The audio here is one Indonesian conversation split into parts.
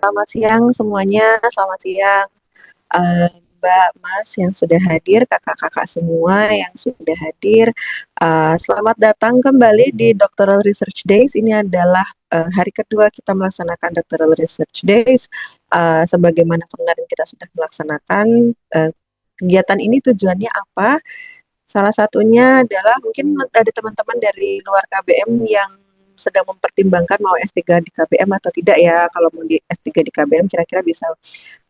Selamat siang semuanya, selamat siang eh, Mbak, Mas yang sudah hadir, kakak-kakak semua yang sudah hadir. Selamat datang kembali di Doctoral Research Days. Ini adalah hari kedua kita melaksanakan Doctoral Research Days. Sebagaimana kemarin kita sudah melaksanakan kegiatan ini, tujuannya apa? Salah satunya adalah mungkin ada teman-teman dari luar KBM yang sedang mempertimbangkan mau S3 di KBM atau tidak ya. Kalau mau di S3 di KBM kira-kira bisa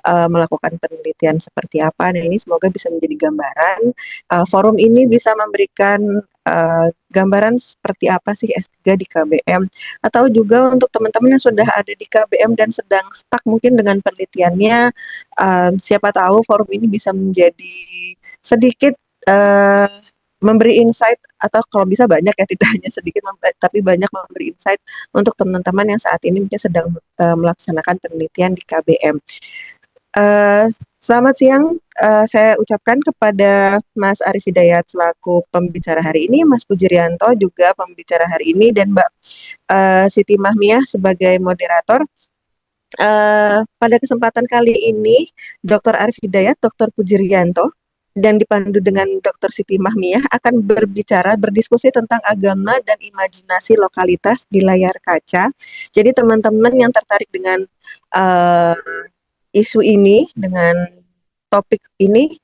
melakukan penelitian seperti apa. Nah, ini semoga bisa menjadi gambaran. Forum ini bisa memberikan gambaran seperti apa sih S3 di KBM, atau juga untuk teman-teman yang sudah ada di KBM dan sedang stuck mungkin dengan penelitiannya, siapa tahu forum ini bisa menjadi sedikit eh, memberi insight, atau kalau bisa banyak ya, tidak hanya sedikit tapi banyak memberi insight untuk teman-teman yang saat ini mungkin sedang melaksanakan penelitian di KBM. Eh, Selamat siang, saya ucapkan kepada Mas Arif Hidayat selaku pembicara hari ini, Mas Pujirianto juga pembicara hari ini, dan Mbak Siti Mahmiah sebagai moderator. Pada kesempatan kali ini, Dr. Arif Hidayat, Dr. Pujirianto, dan dipandu dengan Dr. Siti Mahmiah akan berbicara, berdiskusi tentang agama dan imajinasi lokalitas di layar kaca. Jadi teman-teman yang tertarik dengan eh, isu ini, dengan topik ini,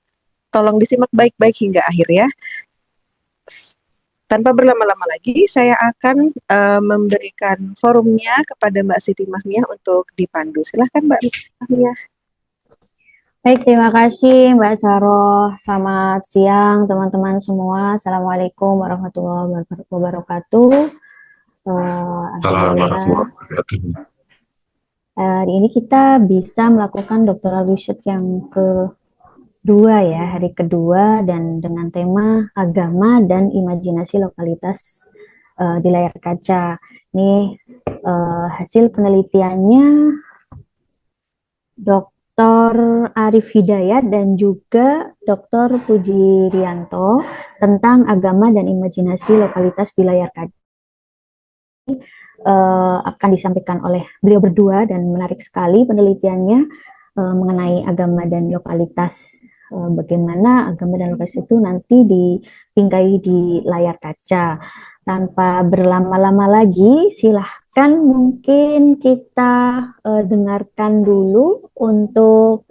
tolong disimak baik-baik hingga akhir ya. Tanpa berlama-lama lagi, saya akan memberikan forumnya kepada Mbak Siti Mahmiah untuk dipandu. Silahkan Mbak Mahmiah. Baik, terima kasih Mbak Saroh. Selamat siang teman-teman semua. Assalamualaikum warahmatullahi wabarakatuh. Alhamdulillah, hari ini kita bisa melakukan doctoral research yang kedua ya, hari kedua, dan dengan tema agama dan imajinasi lokalitas di layar kaca. Ini hasil penelitiannya Dr. Arif Hidayat dan juga Dr. Puji Rianto tentang agama dan imajinasi lokalitas di layar kaca. Akan disampaikan oleh beliau berdua, dan menarik sekali penelitiannya mengenai agama dan lokalitas. Bagaimana agama dan lokalitas itu nanti dibingkai di layar kaca. Tanpa berlama-lama lagi, silahkan mungkin kita dengarkan dulu untuk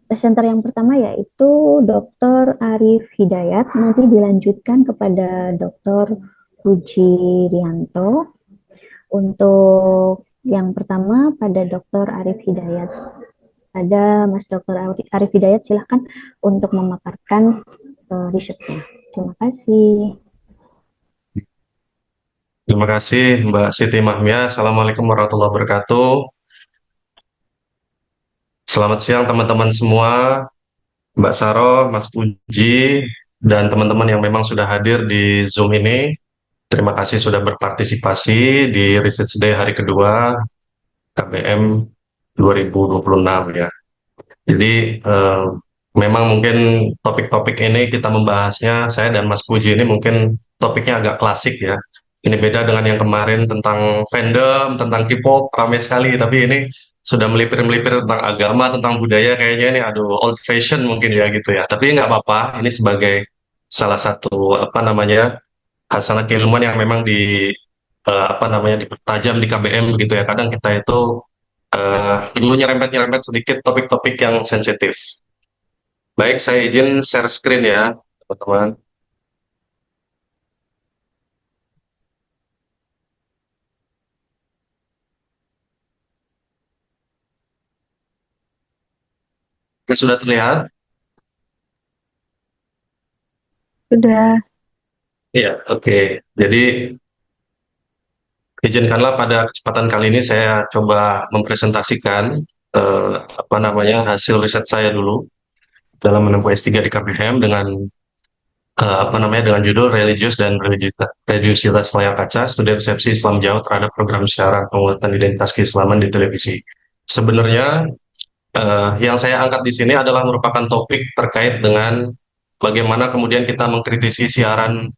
presenter yang pertama, yaitu Dr. Arif Hidayat. Nanti dilanjutkan kepada Dr. Puji Rianto. Untuk yang pertama pada Dr. Arif Hidayat. Ada Mas Dr. Arif Hidayat, silahkan untuk memaparkan risetnya. Terima kasih. Terima kasih Mbak Siti Mahmiah. Assalamualaikum warahmatullahi wabarakatuh. Selamat siang teman-teman semua, Mbak Saro, Mas Puji, dan teman-teman yang memang sudah hadir di Zoom ini. Terima kasih sudah berpartisipasi di Research Day hari kedua KBM 2026 ya. Jadi memang mungkin topik-topik ini kita membahasnya, saya dan Mas Puji ini mungkin topiknya agak klasik ya. Ini beda dengan yang kemarin tentang fandom, tentang K-pop, ramai sekali. Tapi ini sudah melipir-melipir tentang agama, tentang budaya, kayaknya ini aduh old fashion mungkin ya gitu ya. Tapi nggak apa-apa, ini sebagai salah satu apa namanya hasanah keilmuan yang memang apa namanya dipertajam di KBM begitu ya. Kadang kita itu perlu nyerempet-nyerempet sedikit topik-topik yang sensitif. Baik, saya izin share screen ya, teman-teman. Oke, sudah terlihat? Sudah. Iya, oke. Jadi, izinkanlah pada kesempatan kali ini saya coba mempresentasikan apa namanya hasil riset saya dulu dalam menempuh S3 di KPM dengan apa namanya dengan judul Religius dan Religiusitas Layar Kaca, Studi Resepsi Islam Jauh terhadap Program Siaran Penguatan Identitas Keislaman di Televisi. Sebenarnya yang saya angkat di sini adalah merupakan topik terkait dengan bagaimana kemudian kita mengkritisi siaran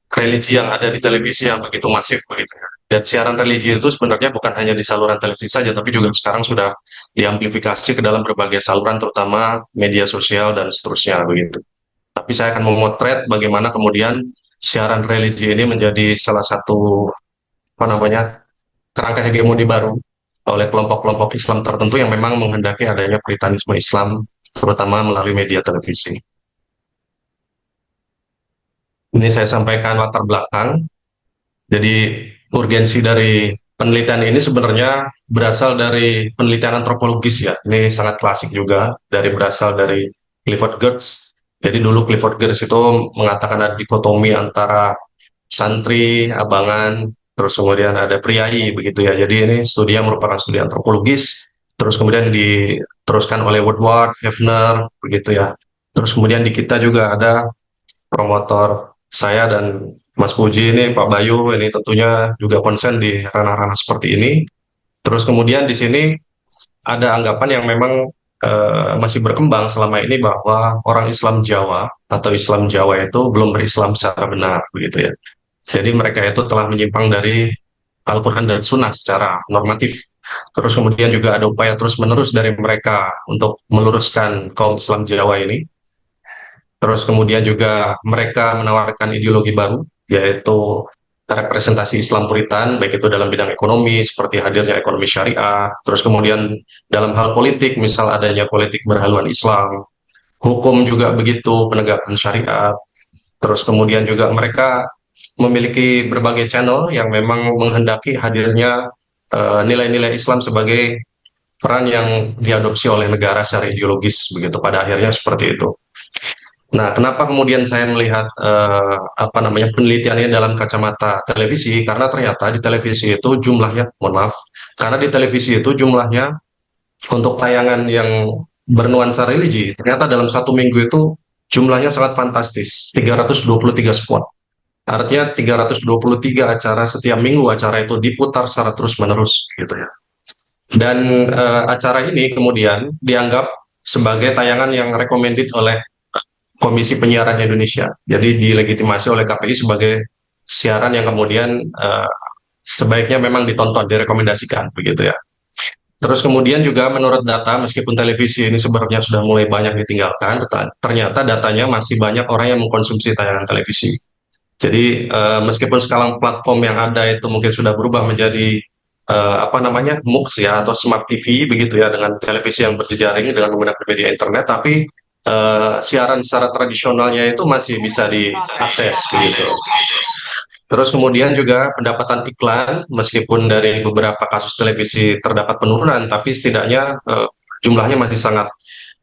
religi yang ada di televisi yang begitu masif begitu ya. Dan siaran religi itu sebenarnya bukan hanya di saluran televisi saja, tapi juga sekarang sudah diamplifikasi ke dalam berbagai saluran, terutama media sosial dan seterusnya begitu. Tapi saya akan memotret bagaimana kemudian siaran religi ini menjadi salah satu apa namanya kerangka hegemoni baru oleh kelompok-kelompok Islam tertentu yang memang menghendaki adanya puritanisme Islam, terutama melalui media televisi. Ini saya sampaikan latar belakang. Jadi urgensi dari penelitian ini sebenarnya berasal dari penelitian antropologis ya. Ini sangat klasik juga berasal dari Clifford Geertz. Jadi dulu Clifford Geertz itu mengatakan ada dikotomi antara santri, abangan, terus kemudian ada priai begitu ya. Jadi ini studi yang merupakan studi antropologis, terus kemudian diteruskan oleh Woodward, Hefner begitu ya. Terus kemudian di kita juga ada promotor saya dan Mas Puji ini, Pak Bayu, ini tentunya juga konsen di ranah-ranah seperti ini. Terus kemudian di sini ada anggapan yang memang masih berkembang selama ini bahwa orang Islam Jawa atau Islam Jawa itu belum berislam secara benar, begitu ya. Jadi mereka itu telah menyimpang dari Al-Quran dan Sunnah secara normatif. Terus kemudian juga ada upaya terus-menerus dari mereka untuk meluruskan kaum Islam Jawa ini. Terus kemudian juga mereka menawarkan ideologi baru, yaitu representasi Islam Puritan, baik itu dalam bidang ekonomi, seperti hadirnya ekonomi syariah, terus kemudian dalam hal politik, misal adanya politik berhaluan Islam, hukum juga begitu, penegakan syariat, terus kemudian juga mereka memiliki berbagai channel yang memang menghendaki hadirnya nilai-nilai Islam sebagai peran yang diadopsi oleh negara secara ideologis, begitu, pada akhirnya seperti itu. Nah, kenapa kemudian saya melihat apa namanya penelitiannya dalam kacamata televisi? Karena ternyata di televisi itu jumlahnya, mohon maaf, karena di televisi itu jumlahnya untuk tayangan yang bernuansa religi, ternyata dalam satu minggu itu jumlahnya sangat fantastis, 323 spot. Artinya 323 acara setiap minggu acara itu diputar secara terus-menerus gitu ya. Dan acara ini kemudian dianggap sebagai tayangan yang recommended oleh Komisi Penyiaran Indonesia. Jadi dilegitimasi oleh KPI sebagai siaran yang kemudian sebaiknya memang ditonton, direkomendasikan begitu ya. Terus kemudian juga menurut data, meskipun televisi ini sebenarnya sudah mulai banyak ditinggalkan, ternyata datanya masih banyak orang yang mengkonsumsi tayangan televisi. Jadi meskipun sekarang platform yang ada itu mungkin sudah berubah menjadi apa namanya MUX ya atau Smart TV begitu ya dengan televisi yang berjejaring dengan menggunakan media internet, tapi siaran secara tradisionalnya itu masih bisa diakses begitu. Terus kemudian juga pendapatan iklan, meskipun dari beberapa kasus televisi terdapat penurunan, tapi setidaknya jumlahnya masih sangat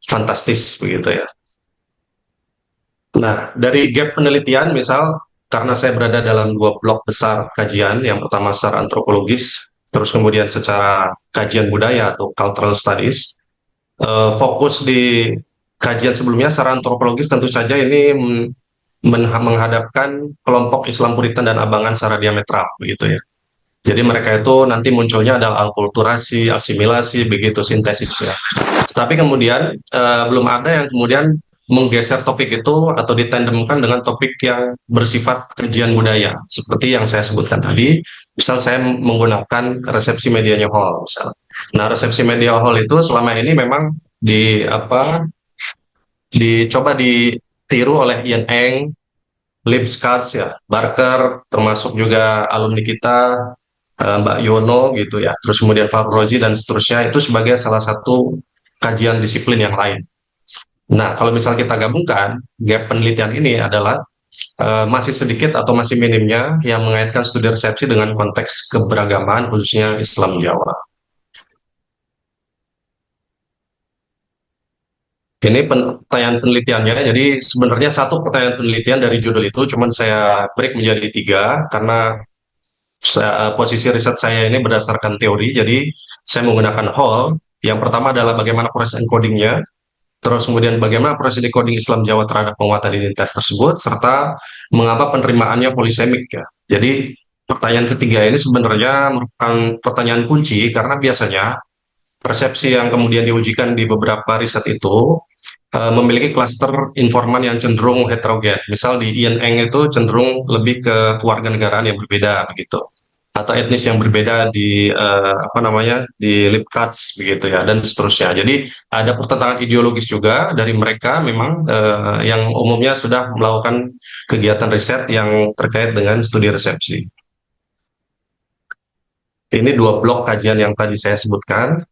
fantastis begitu ya. Nah, dari gap penelitian, misal karena saya berada dalam dua blok besar kajian, yang pertama secara antropologis, terus kemudian secara kajian budaya atau cultural studies, fokus di kajian sebelumnya secara antropologis tentu saja ini menghadapkan kelompok Islam Puritan dan Abangan secara diametral begitu ya. Jadi mereka itu nanti munculnya adalah alkulturasi, asimilasi, begitu sintesisnya. Tapi kemudian belum ada yang kemudian menggeser topik itu atau ditandemkan dengan topik yang bersifat kajian budaya, seperti yang saya sebutkan tadi. Misal saya menggunakan resepsi medianya Hall, misal. Nah, resepsi media Hall itu selama ini memang dicoba ditiru oleh Ian Eng, Lipschutz ya, Barker, termasuk juga alumni kita, Mbak Yono gitu ya, terus kemudian Fahru Roji dan seterusnya itu sebagai salah satu kajian disiplin yang lain. Nah, kalau misal kita gabungkan, gap penelitian ini adalah masih sedikit atau masih minimnya yang mengaitkan studi resepsi dengan konteks keberagaman khususnya Islam Jawa. Ini pertanyaan penelitiannya, jadi sebenarnya satu pertanyaan penelitian dari judul itu, cuman saya break menjadi tiga, karena posisi riset saya ini berdasarkan teori, jadi saya menggunakan Hall. Yang pertama adalah bagaimana proses encodingnya, terus kemudian bagaimana proses decoding Islam Jawa terhadap penguatan identitas tersebut, serta mengapa penerimaannya polisemik ya. Jadi pertanyaan ketiga ini sebenarnya merupakan pertanyaan kunci, karena biasanya persepsi yang kemudian diujikan di beberapa riset itu memiliki klaster informan yang cenderung heterogen. Misal di Ian Eng itu cenderung lebih ke kewarganegaraan yang berbeda begitu. atau etnis yang berbeda di apa namanya di Lipkats begitu ya dan seterusnya. Jadi ada pertentangan ideologis juga dari mereka memang yang umumnya sudah melakukan kegiatan riset yang terkait dengan studi resepsi. Ini dua blok kajian yang tadi saya sebutkan.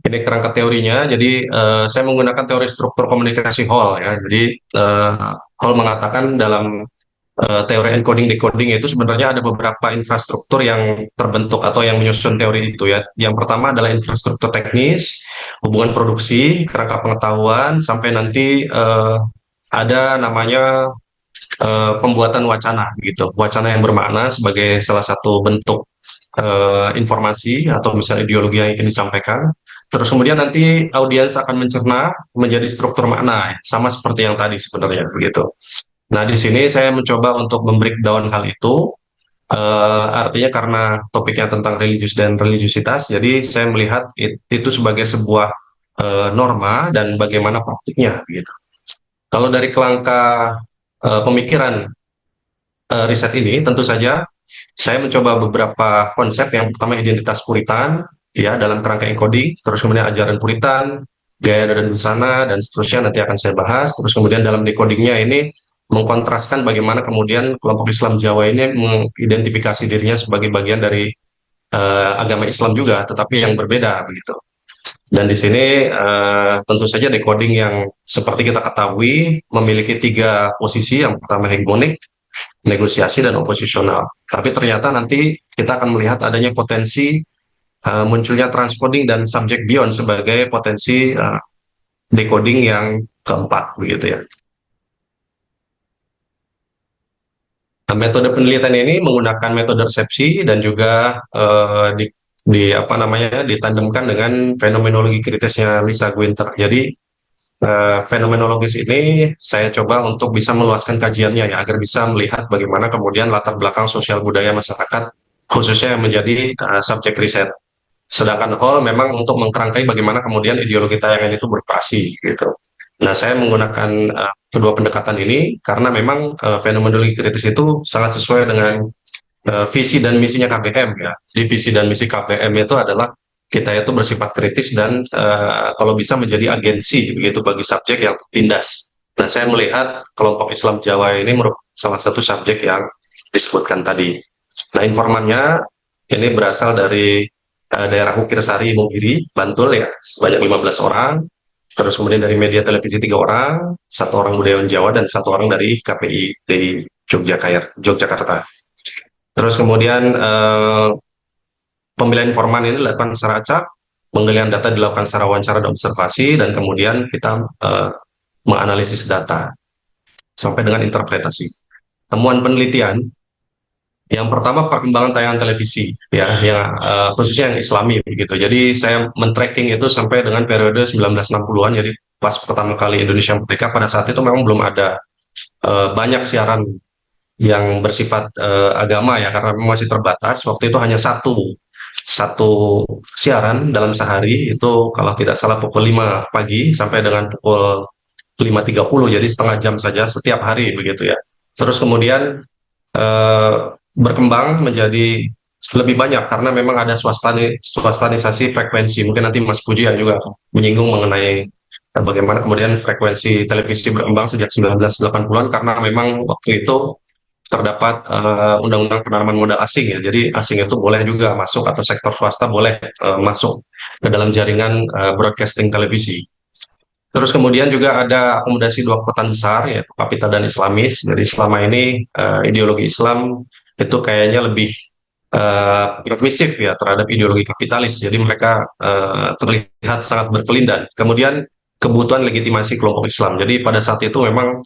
Ini kerangka teorinya. Jadi saya menggunakan teori struktur komunikasi Hall ya. Jadi Hall mengatakan dalam teori encoding decoding itu sebenarnya ada beberapa infrastruktur yang terbentuk atau yang menyusun teori itu ya. Yang pertama adalah infrastruktur teknis, hubungan produksi, kerangka pengetahuan, sampai nanti ada namanya pembuatan wacana gitu. Wacana yang bermakna sebagai salah satu bentuk informasi atau misalnya ideologi yang ingin disampaikan. Terus kemudian nanti audiens akan mencerna menjadi struktur makna, sama seperti yang tadi sebenarnya begitu. Nah, di sini saya mencoba untuk membreakdown hal itu, artinya karena topiknya tentang religius dan religiusitas, jadi saya melihat itu sebagai sebuah norma dan bagaimana praktiknya gitu. Kalau dari kerangka pemikiran riset ini, tentu saja saya mencoba beberapa konsep. Yang pertama identitas Puritan, ya dalam kerangka encoding, terus kemudian ajaran Puritan, gaya dan busana, dan seterusnya nanti akan saya bahas. Terus kemudian dalam decodingnya ini mengkontraskan bagaimana kemudian kelompok Islam Jawa ini mengidentifikasi dirinya sebagai bagian dari agama Islam juga, tetapi yang berbeda begitu. Dan di sini tentu saja decoding yang seperti kita ketahui memiliki tiga posisi. Yang pertama hegemonik, negosiasi, dan oposisional. Tapi ternyata nanti kita akan melihat adanya potensi munculnya transcoding dan subject beyond sebagai potensi decoding yang keempat begitu ya. Nah, metode penelitian ini menggunakan metode resepsi dan juga di apa namanya ditandemkan dengan fenomenologi kritisnya Lisa Guinter. Jadi fenomenologis ini saya coba untuk bisa meluaskan kajiannya ya agar bisa melihat bagaimana kemudian latar belakang sosial budaya masyarakat khususnya yang menjadi subjek riset. Sedangkan Hall memang untuk mengkerangkai bagaimana kemudian ideologi tayangan itu beroperasi gitu. Nah, saya menggunakan kedua pendekatan ini karena memang fenomenologi kritis itu sangat sesuai dengan visi dan misinya KBM ya. Jadi visi dan misi KBM itu adalah kita itu bersifat kritis dan kalau bisa menjadi agensi begitu bagi subjek yang tindas. Nah, saya melihat kelompok Islam Jawa ini merupakan salah satu subjek yang disebutkan tadi. Nah, informannya ini berasal dari daerah Hukirsari, Mogiri, Bantul ya, sebanyak 15 orang. Terus kemudian dari media televisi 3 orang, 1 orang budayawan Jawa, dan 1 orang dari KPI di Yogyakarta. Terus kemudian pemilihan informan ini dilakukan secara acak, penggalian data dilakukan secara wawancara dan observasi, dan kemudian kita menganalisis data sampai dengan interpretasi. Temuan penelitian yang pertama perkembangan tayangan televisi ya yang khususnya yang Islami begitu. Jadi saya men-tracking itu sampai dengan periode 1960-an. Jadi pas pertama kali Indonesia merdeka pada saat itu memang belum ada banyak siaran yang bersifat agama ya karena masih terbatas. Waktu itu hanya satu siaran dalam sehari itu kalau tidak salah pukul 5 pagi sampai dengan pukul 5.30, jadi setengah jam saja setiap hari begitu ya. Terus kemudian eh, berkembang menjadi lebih banyak karena memang ada swastanisasi frekuensi. Mungkin nanti Mas Puji yang juga akan menyinggung mengenai bagaimana kemudian frekuensi televisi berkembang sejak 1980-an karena memang waktu itu terdapat undang-undang penanaman modal asing ya. Jadi asing itu boleh juga masuk atau sektor swasta boleh masuk ke dalam jaringan broadcasting televisi. Terus kemudian juga ada akomodasi dua kekuatan besar yaitu kapital dan Islamis. Jadi selama ini ideologi Islam itu kayaknya lebih permisif ya terhadap ideologi kapitalis. Jadi mereka terlihat sangat berkelindan. Kemudian kebutuhan legitimasi kelompok Islam. Jadi pada saat itu memang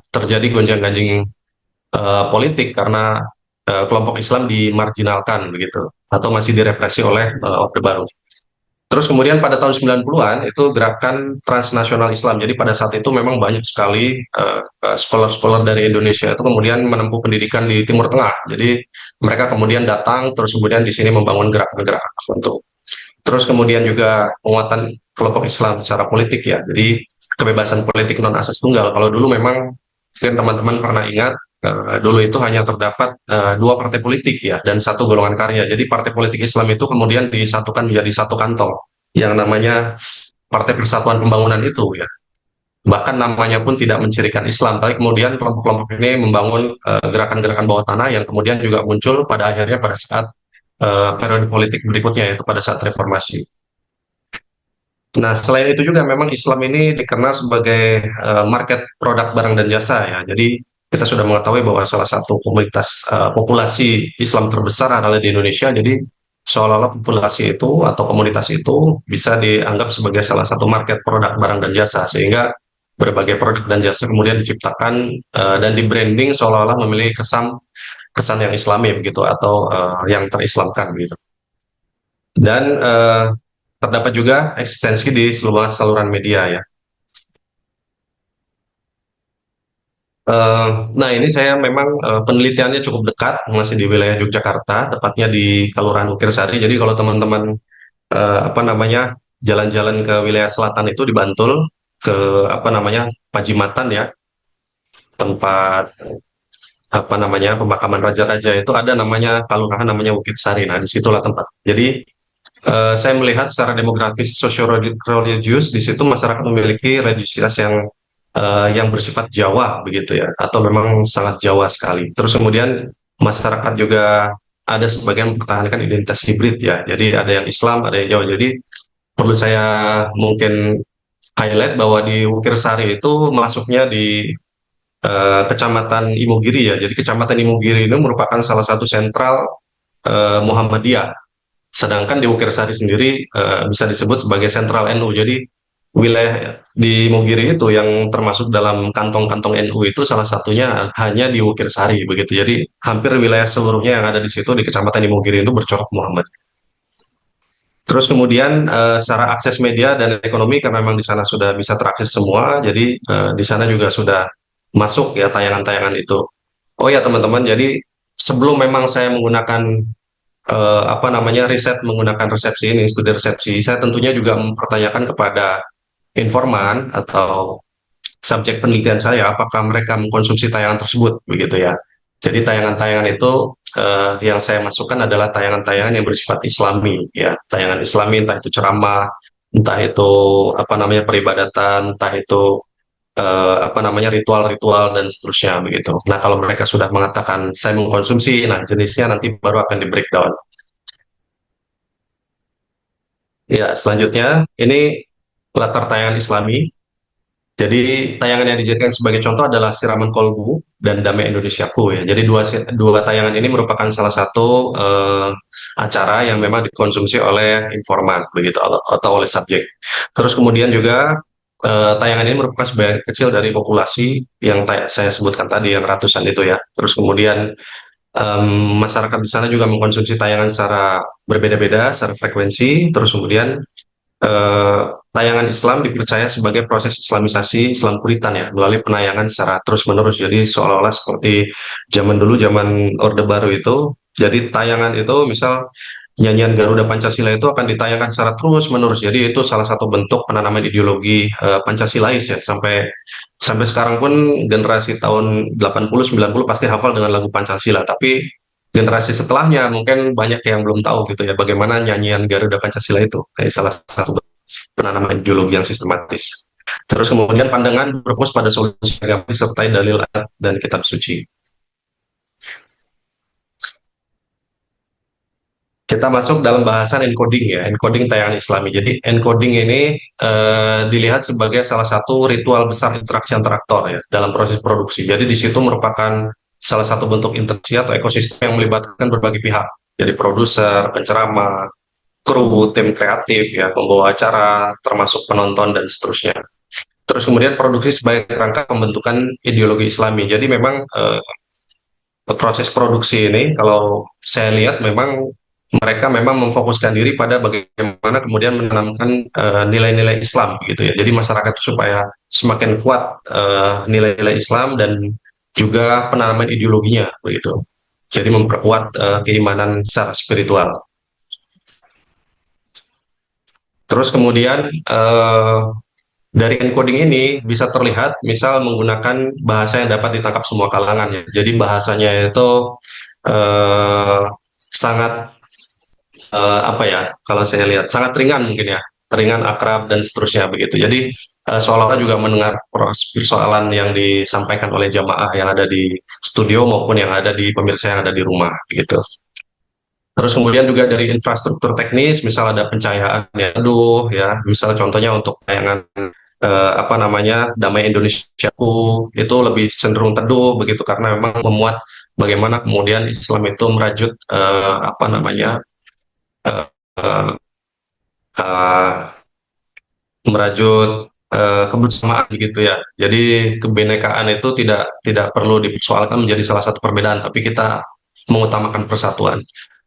terjadi gonjang-ganjing politik karena kelompok Islam dimarginalkan begitu atau masih direpresi oleh Orde Baru. Terus kemudian pada tahun 90-an itu gerakan transnasional Islam. Jadi pada saat itu memang banyak sekali scholar-scholar dari Indonesia itu kemudian menempuh pendidikan di Timur Tengah. Jadi mereka kemudian datang terus kemudian di sini membangun gerakan-gerakan tertentu. Terus kemudian juga penguatan kelompok Islam secara politik ya. Jadi kebebasan politik non asas tunggal. Kalau dulu memang mungkin teman-teman pernah ingat dulu itu hanya terdapat dua partai politik ya dan satu golongan karya. Jadi partai politik Islam itu kemudian disatukan menjadi satu kantong yang namanya Partai Persatuan Pembangunan itu ya. Bahkan namanya pun tidak mencirikan Islam, tapi kemudian kelompok-kelompok ini membangun gerakan-gerakan bawah tanah yang kemudian juga muncul pada akhirnya pada saat periode politik berikutnya, yaitu pada saat reformasi. Nah, selain itu juga memang Islam ini dikenal sebagai market produk barang dan jasa ya. Jadi kita sudah mengetahui bahwa salah satu komunitas populasi Islam terbesar adalah di Indonesia. Jadi seolah-olah populasi itu atau komunitas itu bisa dianggap sebagai salah satu market produk barang dan jasa, sehingga berbagai produk dan jasa kemudian diciptakan dan di branding seolah-olah memiliki kesan kesan yang Islami begitu atau yang terislamkan begitu. Dan terdapat juga eksistensi di seluruh saluran media ya. Nah, ini saya memang penelitiannya cukup dekat, masih di wilayah Yogyakarta, tepatnya di Kelurahan Ukirsari. Jadi kalau teman-teman apa namanya jalan-jalan ke wilayah selatan itu di Bantul ke apa namanya Pajimatan ya, tempat apa namanya pemakaman raja-raja itu ada namanya kelurahan namanya Ukirsari. Nah, disitulah tempat. Jadi saya melihat secara demografis sosio-religius di situ masyarakat memiliki religiusitas yang bersifat Jawa begitu ya, atau memang sangat Jawa sekali. Terus kemudian masyarakat juga ada sebagian mempertahankan identitas hibrid ya. Jadi ada yang Islam, ada yang Jawa. Jadi perlu saya mungkin highlight bahwa di Wukirsari itu masuknya di Kecamatan Imogiri ya. Jadi Kecamatan Imogiri ini merupakan salah satu sentral Muhammadiyah. Sedangkan di Wukirsari sendiri bisa disebut sebagai sentral NU. Jadi wilayah di Imogiri itu yang termasuk dalam kantong-kantong NU itu salah satunya hanya di Wukirsari begitu. Jadi hampir wilayah seluruhnya yang ada di situ di Kecamatan Imogiri itu bercorak Muhammad. Terus kemudian secara akses media dan ekonomi karena memang di sana sudah bisa terakses semua, jadi di sana juga sudah masuk ya tayangan-tayangan itu. Oh ya teman-teman, jadi sebelum memang saya menggunakan apa namanya riset menggunakan resepsi ini, studi resepsi, saya tentunya juga mempertanyakan kepada informan atau subjek penelitian saya apakah mereka mengkonsumsi tayangan tersebut begitu ya. Jadi tayangan-tayangan itu yang saya masukkan adalah tayangan-tayangan yang bersifat Islami ya, tayangan Islami entah itu ceramah, entah itu apa namanya peribadatan, entah itu apa namanya ritual-ritual dan seterusnya begitu. Nah, kalau mereka sudah mengatakan saya mengkonsumsi, nah jenisnya nanti baru akan di breakdown. Ya, selanjutnya ini latar tayangan Islami. Jadi tayangan yang dijadikan sebagai contoh adalah Siraman Kolbu dan Damai Indonesiaku ya. Jadi dua tayangan ini merupakan salah satu acara yang memang dikonsumsi oleh informan begitu atau oleh subjek. Terus kemudian juga tayangan ini merupakan sebagian kecil dari populasi yang saya sebutkan tadi yang ratusan itu ya. Terus kemudian masyarakat di sana juga mengkonsumsi tayangan secara berbeda-beda, secara frekuensi. Terus kemudian eh, tayangan Islam dipercaya sebagai proses Islamisasi Islam Puritan ya, melalui penayangan secara terus-menerus. Jadi seolah-olah seperti zaman dulu, zaman Orde Baru itu. Jadi tayangan itu, misal nyanyian Garuda Pancasila itu akan ditayangkan secara terus-menerus. Jadi itu salah satu bentuk penanaman ideologi Pancasilais ya. Sampai sampai sekarang pun generasi tahun 80 90 pasti hafal dengan lagu Pancasila. Tapi generasi setelahnya mungkin banyak yang belum tahu gitu ya bagaimana nyanyian Garuda Pancasila itu. Salah satu penanaman ideologi yang sistematis. Terus kemudian pandangan berfokus pada solusi agama disertai dalil ayat dan kitab suci. Kita masuk dalam bahasan encoding ya, encoding tayangan Islami. Jadi encoding ini dilihat sebagai salah satu ritual besar interaksi antar aktor ya dalam proses produksi. Jadi di situ merupakan salah satu bentuk interaksi atau ekosistem yang melibatkan berbagai pihak. Jadi produser, penceramah, kru, tim kreatif ya, pembawa acara, termasuk penonton dan seterusnya. Terus kemudian produksi sebagai kerangka pembentukan ideologi Islami. Jadi memang proses produksi ini kalau saya lihat memang mereka memang memfokuskan diri pada bagaimana kemudian menanamkan nilai-nilai Islam gitu ya. Jadi masyarakat supaya semakin kuat nilai-nilai Islam dan juga penanaman ideologinya begitu. Jadi memperkuat keimanan secara spiritual. Terus kemudian dari encoding ini bisa terlihat misal menggunakan bahasa yang dapat ditangkap semua kalangan ya. Jadi bahasanya itu eh, sangat apa ya, kalau saya lihat sangat ringan mungkin ya, ringan, akrab dan seterusnya begitu. Jadi seolah-olah juga mendengar persoalan yang disampaikan oleh jamaah yang ada di studio maupun yang ada di pemirsa yang ada di rumah begitu. Terus kemudian juga dari infrastruktur teknis, misal ada pencahayaan yang teduh ya, misal contohnya untuk tayangan apa namanya Damai Indonesiaku itu lebih cenderung teduh begitu karena memang memuat bagaimana kemudian Islam itu merajut apa namanya eh, eh, eh, merajut kebersamaan gitu ya. Jadi kebinekaan itu tidak perlu dipersoalkan menjadi salah satu perbedaan, tapi kita mengutamakan persatuan.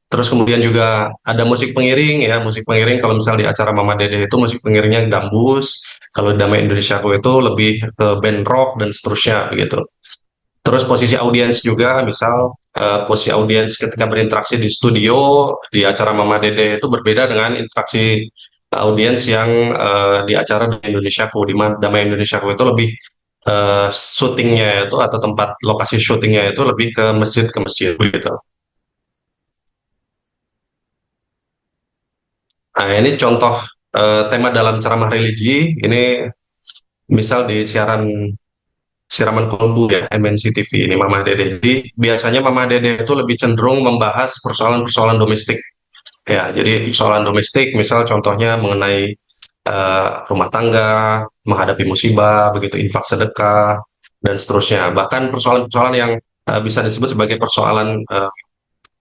Terus kemudian juga ada musik pengiring ya, musik pengiring kalau misal di acara Mama Dede itu musik pengiringnya gambus, kalau di Damai Indonesiaku itu lebih ke band rock dan seterusnya begitu. Terus posisi audiens juga, misal posisi audiens ketika berinteraksi di studio, di acara Mama Dede itu berbeda dengan interaksi audiens yang di acara Damai Indonesiaku, di mana Damai Indonesiaku itu lebih syutingnya itu atau tempat lokasi syutingnya itu lebih ke masjid begitu. Nah, ini contoh tema dalam ceramah religi, ini misal di siaran siraman kolbu ya, MNC TV ini Mama Dede. Jadi biasanya Mama Dede itu lebih cenderung membahas persoalan-persoalan domestik. Ya, jadi persoalan domestik, misal contohnya mengenai rumah tangga, menghadapi musibah, begitu infak sedekah, dan seterusnya. Bahkan persoalan-persoalan yang bisa disebut sebagai persoalan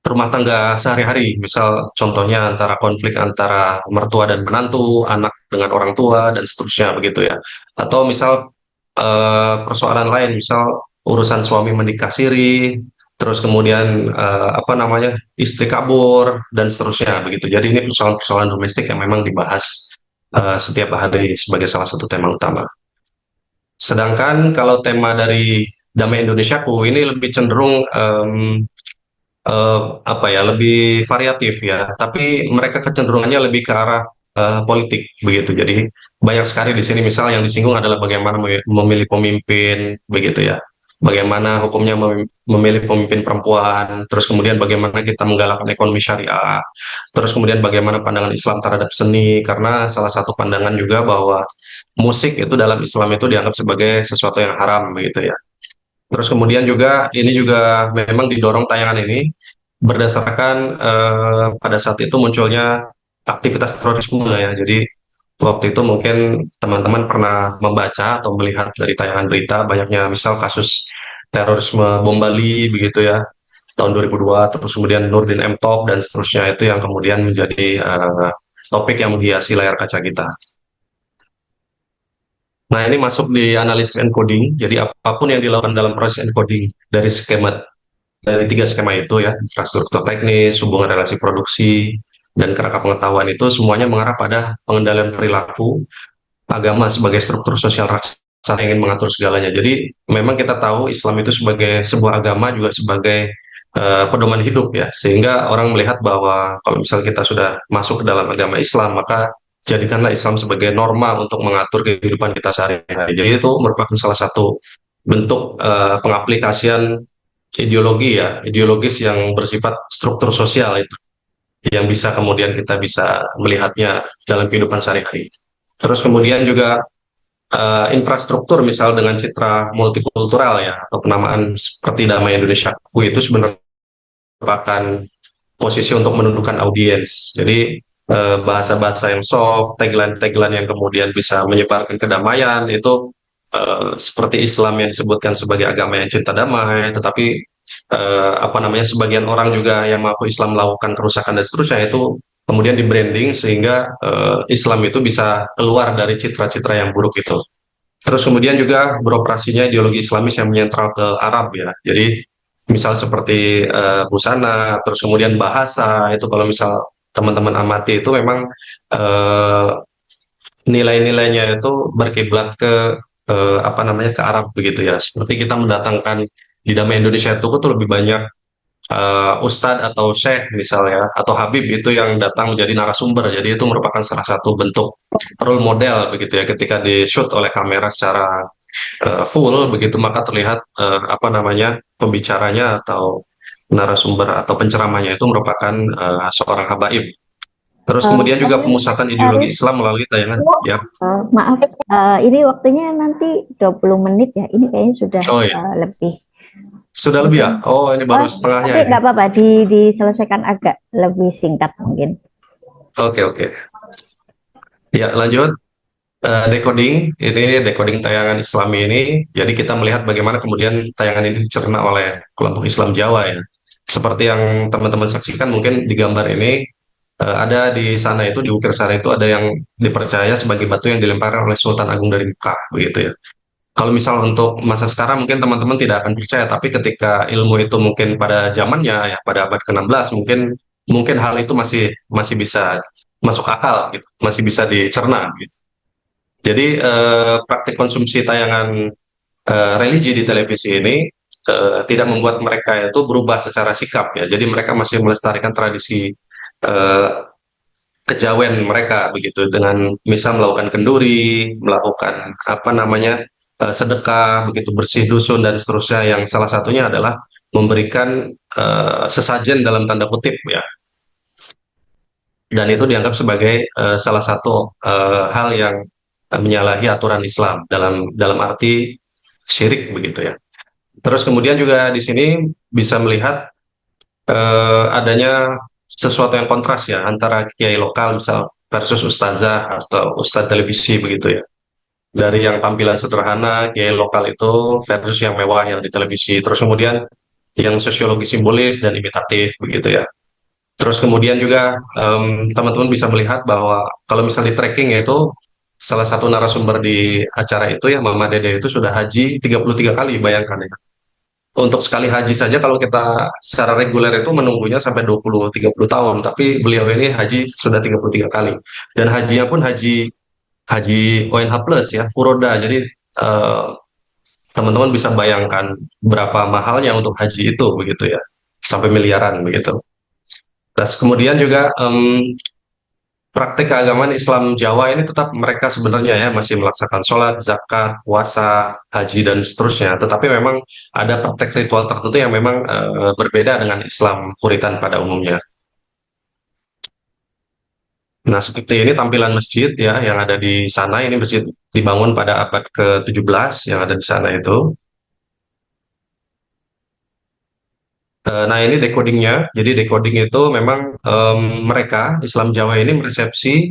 rumah tangga sehari-hari, misal contohnya antara konflik antara mertua dan menantu, anak dengan orang tua, dan seterusnya begitu ya. Atau misal persoalan lain, misal urusan suami menikah siri, terus kemudian apa namanya istri kabur dan seterusnya begitu. Jadi ini persoalan-persoalan domestik yang memang dibahas setiap hari sebagai salah satu tema utama. Sedangkan kalau tema dari Damai Indonesiaku ini lebih cenderung apa ya lebih variatif ya, tapi mereka kecenderungannya lebih ke arah politik begitu. Jadi banyak sekali di sini misal yang disinggung adalah bagaimana memilih pemimpin begitu ya, bagaimana hukumnya memilih pemimpin perempuan, terus kemudian bagaimana kita menggalakkan ekonomi syariah, terus kemudian bagaimana pandangan Islam terhadap seni, karena salah satu pandangan juga bahwa musik itu dalam Islam itu dianggap sebagai sesuatu yang haram begitu ya. Terus kemudian juga ini juga memang didorong tayangan ini berdasarkan pada saat itu munculnya aktivitas terorisme ya. Jadi waktu itu mungkin teman-teman pernah membaca atau melihat dari tayangan berita banyaknya misal kasus terorisme bom Bali begitu ya tahun 2002, terus kemudian Nurdin M Top dan seterusnya itu yang kemudian menjadi topik yang menghiasi layar kaca kita. Nah, ini masuk di analisis encoding. Jadi apapun yang dilakukan dalam proses encoding dari tiga skema itu ya, infrastruktur teknis, hubungan relasi produksi, dan kerangka pengetahuan itu semuanya mengarah pada pengendalian perilaku agama sebagai struktur sosial raksasa yang ingin mengatur segalanya. Jadi memang kita tahu Islam itu sebagai sebuah agama juga sebagai pedoman hidup ya, sehingga orang melihat bahwa kalau misal kita sudah masuk ke dalam agama Islam, maka jadikanlah Islam sebagai norma untuk mengatur kehidupan kita sehari-hari. Jadi itu merupakan salah satu bentuk pengaplikasian ideologi ya, ideologis yang bersifat struktur sosial itu, yang bisa kemudian kita bisa melihatnya dalam kehidupan sehari-hari. Terus kemudian juga infrastruktur misal dengan citra multikultural ya, atau penamaan seperti Damai Indonesia itu sebenarnya merupakan posisi untuk menundukkan audiens. Jadi bahasa-bahasa yang soft, tagline-tagline yang kemudian bisa menyebarkan kedamaian itu seperti Islam yang disebutkan sebagai agama yang cinta damai, tetapi apa namanya sebagian orang juga yang mengaku Islam melakukan kerusakan dan seterusnya itu kemudian di branding sehingga Islam itu bisa keluar dari citra-citra yang buruk itu. Terus kemudian juga beroperasinya ideologi Islamis yang menyentral ke Arab ya. Jadi misal seperti busana, terus kemudian bahasa itu kalau misal teman-teman amati itu memang eh, nilai-nilainya itu berkiblat ke apa namanya ke Arab begitu ya. Seperti kita mendatangkan di Damai Indonesia itu lebih banyak ustadz atau syekh misalnya atau habib itu yang datang menjadi narasumber. Jadi itu merupakan salah satu bentuk role model begitu ya ketika di shoot oleh kamera secara full begitu maka terlihat apa namanya pembicaranya atau narasumber atau penceramahnya itu merupakan seorang habaib. Terus kemudian juga pemusatan ideologi Arif, Islam melalui tayangan ya. maaf, ini waktunya nanti 20 menit ya. Ini kayaknya sudah Oh ya, lebih. sudah lebih ya. Mungkin Oh ini baru setengahnya tapi ya. nggak apa-apa, diselesaikan agak lebih singkat mungkin. Oke oke. Ya lanjut. Decoding, ini decoding tayangan Islami ini, jadi kita melihat bagaimana kemudian tayangan ini dicerna oleh kelompok Islam Jawa ya. Seperti yang teman-teman saksikan mungkin di gambar ini, ada di sana itu, di ukir sana itu ada yang dipercaya sebagai batu yang dilemparkan oleh Sultan Agung dari Mekah, begitu ya. Kalau misal untuk masa sekarang mungkin teman-teman tidak akan percaya, tapi ketika ilmu itu mungkin pada zamannya ya, pada abad ke-16 mungkin mungkin hal itu masih masih bisa masuk akal gitu, masih bisa dicerna gitu. Jadi praktik konsumsi tayangan religi di televisi ini tidak membuat mereka itu berubah secara sikap ya. Jadi mereka masih melestarikan tradisi eh, kejawen mereka begitu dengan misal melakukan kenduri, melakukan apa namanya sedekah, begitu bersih dusun dan seterusnya. Yang salah satunya adalah memberikan sesajen dalam tanda kutip ya. Dan itu dianggap sebagai salah satu hal yang menyalahi aturan Islam dalam dalam arti syirik begitu ya. Terus kemudian juga di sini bisa melihat adanya sesuatu yang kontras ya antara kiai lokal misal versus ustazah atau ustadz televisi begitu ya. Dari yang tampilan sederhana kiai lokal itu versus yang mewah yang di televisi. Terus kemudian yang sosiologi simbolis dan imitatif begitu ya. Terus kemudian juga teman-teman bisa melihat bahwa kalau misalnya di tracking yaitu salah satu narasumber di acara itu ya Mama Dede itu sudah haji 33 kali bayangkan ya. Untuk sekali haji saja kalau kita secara reguler itu menunggunya sampai 20-30 tahun, tapi beliau ini haji sudah 33 kali. Dan hajinya pun haji haji ONH plus ya, furoda. Jadi eh, teman-teman bisa bayangkan berapa mahalnya untuk haji itu begitu ya. Sampai miliaran begitu. Terus kemudian juga praktik keagamaan Islam Jawa ini tetap mereka sebenarnya ya masih melaksanakan sholat, zakat, puasa, haji dan seterusnya. Tetapi memang ada praktek ritual tertentu yang memang berbeda dengan Islam Puritan pada umumnya. Nah, seperti ini tampilan masjid ya yang ada di sana. Ini masjid dibangun pada abad ke-17 yang ada di sana itu. Nah, ini decodingnya. Jadi decoding itu memang mereka Islam Jawa ini meresepsi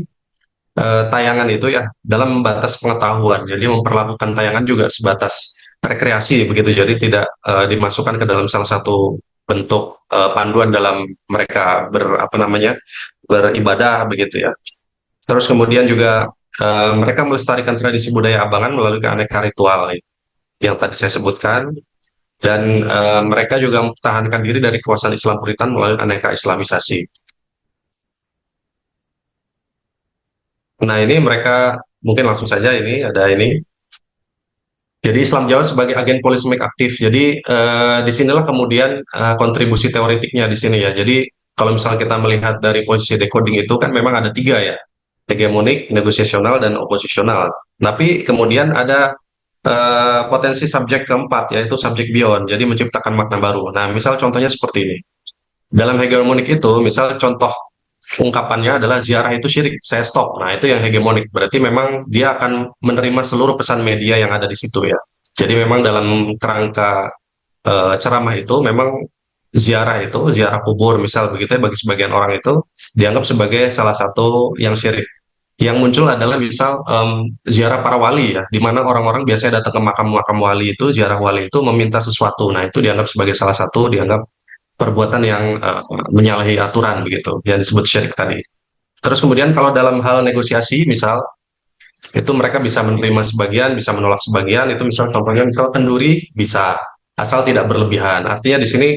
tayangan itu ya dalam batas pengetahuan. Jadi memperlakukan tayangan juga sebatas rekreasi begitu. Jadi tidak dimasukkan ke dalam salah satu bentuk panduan dalam mereka apa namanya beribadah begitu ya. Terus kemudian juga mereka melestarikan tradisi budaya Abangan melalui aneka ritual yang tadi saya sebutkan. Dan mereka juga mempertahankan diri dari kekuasaan Islam Puritan melalui aneka Islamisasi. Nah ini mereka mungkin langsung saja ini ada ini. Jadi Islam Jawa sebagai agen polismik aktif. Jadi disinilah kemudian kontribusi teoretiknya di sini ya. Jadi kalau misalnya kita melihat dari posisi decoding itu kan memang ada tiga ya, hegemonik, negosiasional, dan oposisional. Tapi kemudian ada potensi subjek keempat yaitu subjek beyond. Jadi menciptakan makna baru. Nah misal contohnya seperti ini. Dalam hegemonik itu, misal contoh ungkapannya adalah ziarah itu syirik, saya stop. Nah, itu yang hegemonik. Berarti memang dia akan menerima seluruh pesan media yang ada di situ ya. Jadi memang dalam kerangka ceramah itu memang ziarah kubur misal begitu ya bagi sebagian orang itu dianggap sebagai salah satu yang syirik. Yang muncul adalah misal ziarah para wali ya, di mana orang-orang biasanya datang ke makam-makam wali itu, ziarah wali itu meminta sesuatu. Nah, itu dianggap sebagai salah satu dianggap perbuatan yang menyalahi aturan begitu yang disebut syirik tadi. Terus kemudian kalau dalam hal negosiasi misal itu mereka bisa menerima sebagian, bisa menolak sebagian. Itu misal contohnya misal kenduri bisa asal tidak berlebihan. Artinya di sini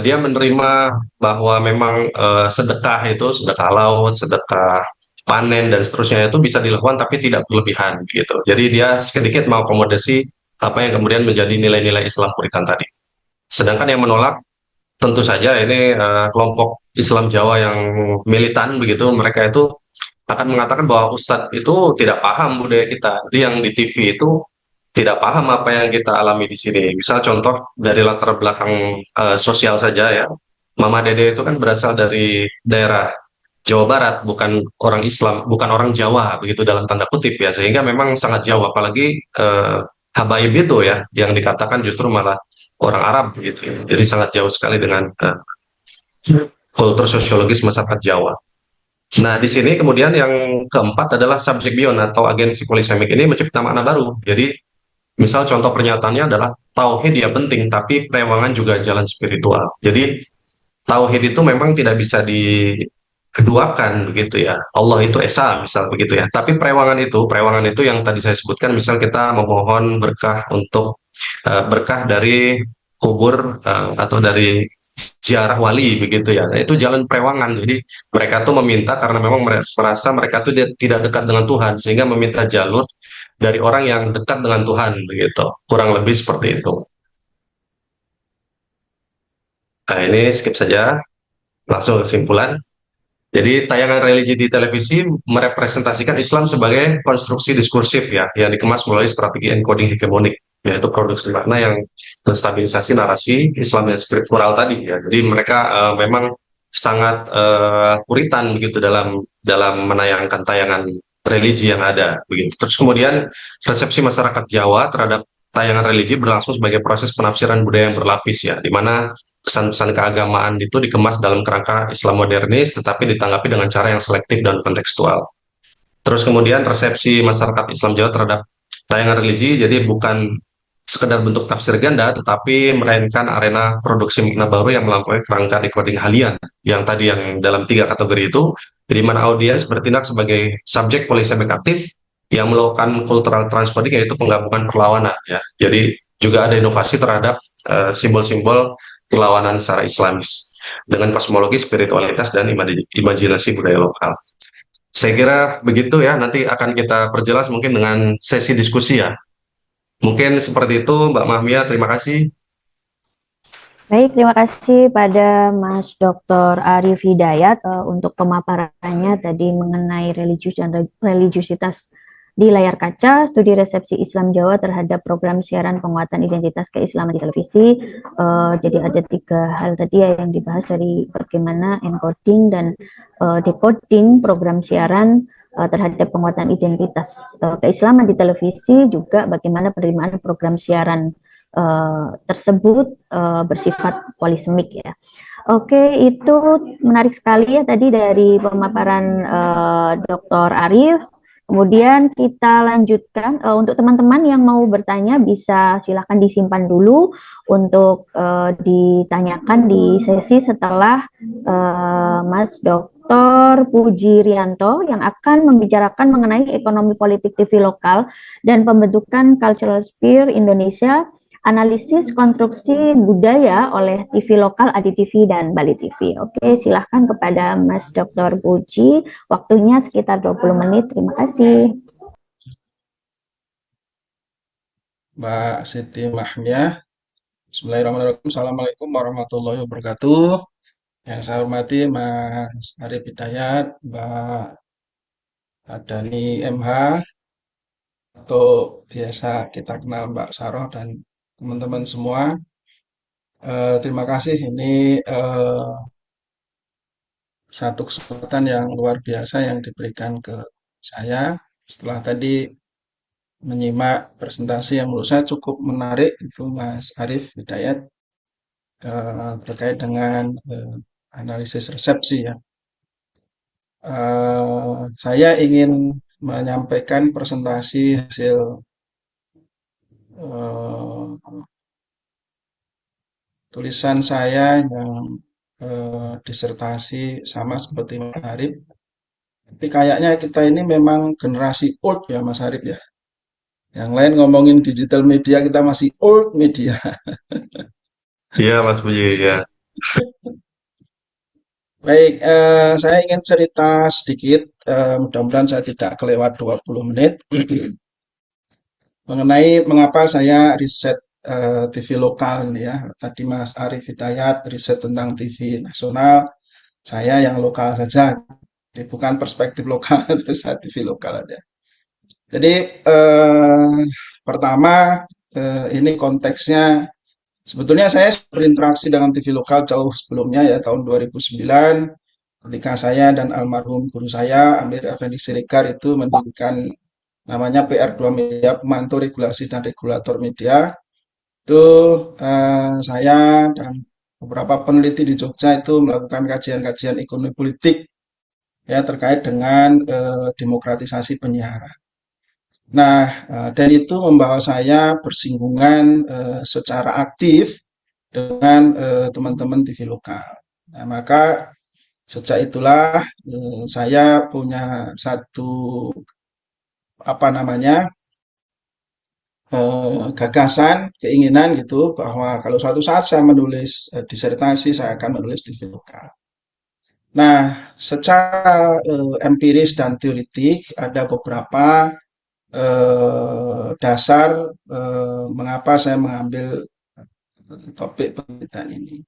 dia menerima bahwa memang sedekah itu sedekah laut, sedekah panen dan seterusnya itu bisa dilakukan tapi tidak berlebihan gitu. Jadi dia sedikit mengakomodasi apa yang kemudian menjadi nilai-nilai Islam Puritan tadi. Sedangkan yang menolak tentu saja ini kelompok Islam Jawa yang militan begitu, mereka itu akan mengatakan bahwa Ustadz itu tidak paham budaya kita. Jadi yang di TV itu tidak paham apa yang kita alami di sini. Misal contoh dari latar belakang sosial saja ya. Mama Dede itu kan berasal dari daerah Jawa Barat, bukan orang Islam, bukan orang Jawa begitu dalam tanda kutip ya. Sehingga memang sangat jauh, apalagi habaib itu ya, yang dikatakan justru malah orang Arab gitu ya. Jadi sangat jauh sekali dengan kultur sosiologis masyarakat Jawa. Nah, di sini kemudian yang keempat adalah subjek beyond atau agensi polisemik ini mencipta makna baru. Jadi, misal contoh pernyataannya adalah tauhid ya penting, tapi perewangan juga jalan spiritual. Jadi, tauhid itu memang tidak bisa dikeduakan begitu ya. Allah itu esa, misal begitu ya. Tapi perewangan itu yang tadi saya sebutkan, misal kita memohon berkah untuk berkah dari kubur atau dari ziarah wali begitu ya. Nah, itu jalan perewangan. Jadi mereka tuh meminta karena memang merasa mereka tuh tidak dekat dengan Tuhan sehingga meminta jalur dari orang yang dekat dengan Tuhan begitu. Kurang lebih seperti itu. Nah, ini skip saja. Langsung kesimpulan. Jadi tayangan religi di televisi merepresentasikan Islam sebagai konstruksi diskursif ya, yang dikemas melalui strategi encoding hegemonik, yaitu produksi makna yang menstabilisasi narasi Islam yang spiritual tadi ya. Jadi mereka memang sangat puritan begitu dalam menayangkan tayangan religi yang ada begitu. Terus kemudian resepsi masyarakat Jawa terhadap tayangan religi berlangsung sebagai proses penafsiran budaya yang berlapis ya, di mana pesan-pesan keagamaan itu dikemas dalam kerangka Islam modernis, tetapi ditanggapi dengan cara yang selektif dan kontekstual. Terus kemudian resepsi masyarakat Islam Jawa terhadap tayangan religi, jadi bukan sekedar bentuk tafsir ganda, tetapi melainkan arena produksi makna baru yang melampaui kerangka decoding halian, yang tadi yang dalam tiga kategori itu, di mana audiens bertindak sebagai subjek polisemik aktif yang melakukan cultural transcoding, yaitu penggabungan perlawanan. Ya. Jadi juga ada inovasi terhadap simbol-simbol perlawanan secara Islamis dengan kosmologi, spiritualitas, dan imajinasi budaya lokal. Saya kira begitu ya, nanti akan kita perjelas mungkin dengan sesi diskusi ya. Mungkin seperti itu, Mbak Mahmia, terima kasih. Baik, terima kasih pada Mas Dr. Arif Hidayat untuk pemaparannya tadi mengenai religius dan religiusitas di layar kaca, studi resepsi Islam Jawa terhadap program siaran penguatan identitas keislaman di televisi. Jadi ada tiga hal tadi ya yang dibahas, dari bagaimana encoding dan decoding program siaran terhadap penguatan identitas keislaman di televisi, juga bagaimana penerimaan program siaran tersebut bersifat polisemik ya. Oke, itu menarik sekali ya tadi dari pemaparan Dr. Arif. Kemudian kita lanjutkan untuk teman-teman yang mau bertanya bisa silakan disimpan dulu untuk ditanyakan di sesi setelah Mas Dr. Puji Rianto yang akan membicarakan mengenai ekonomi politik TV lokal dan pembentukan Cultural Sphere Indonesia, analisis konstruksi budaya oleh TV lokal Adi TV dan Bali TV. Oke, silahkan kepada Mas Dr. Puji. Waktunya sekitar 20 menit. Terima kasih. Mbak Siti Mahmiyah. Bismillahirrahmanirrahim. Assalamualaikum warahmatullahi wabarakatuh. Yang saya hormati Mas Arif Hidayat, Mbak Adani MH, atau biasa kita kenal Mbak Saroh, dan teman-teman semua. Terima kasih, ini satu kesempatan yang luar biasa yang diberikan ke saya setelah tadi menyimak presentasi yang menurut saya cukup menarik, itu Mas Arif Hidayat, terkait dengan analisis resepsi ya. Saya ingin menyampaikan presentasi hasil tulisan saya yang disertasi sama seperti Mas Arif. Tapi kayaknya kita ini memang generasi old ya Mas Arif ya. Yang lain ngomongin digital media, kita masih old media. Iya, Mas Puji, ya. Baik, saya ingin cerita sedikit, mudah-mudahan saya tidak kelewat 20 menit, mengenai mengapa saya riset TV lokal ini ya. Tadi Mas Arief Hidayat riset tentang TV nasional, saya yang lokal saja. Jadi bukan perspektif lokal, terus saya TV lokal aja. Jadi pertama ini konteksnya sebetulnya saya berinteraksi dengan TV lokal jauh sebelumnya ya tahun 2009 ketika saya dan almarhum guru saya Amir Effendi Siregar itu mendirikan namanya PR2 Media, Pemantau Regulasi dan Regulator Media. Itu saya dan beberapa peneliti di Jogja itu melakukan kajian-kajian ekonomi politik ya terkait dengan demokratisasi penyiaran. Nah, dan itu membawa saya bersinggungan secara aktif dengan teman-teman TV lokal. Nah, maka sejak itulah saya punya satu apa namanya gagasan, keinginan gitu bahwa kalau suatu saat saya menulis disertasi, saya akan menulis TV lokal. Nah, secara empiris dan teoritik ada beberapa dasar mengapa saya mengambil topik penelitian ini.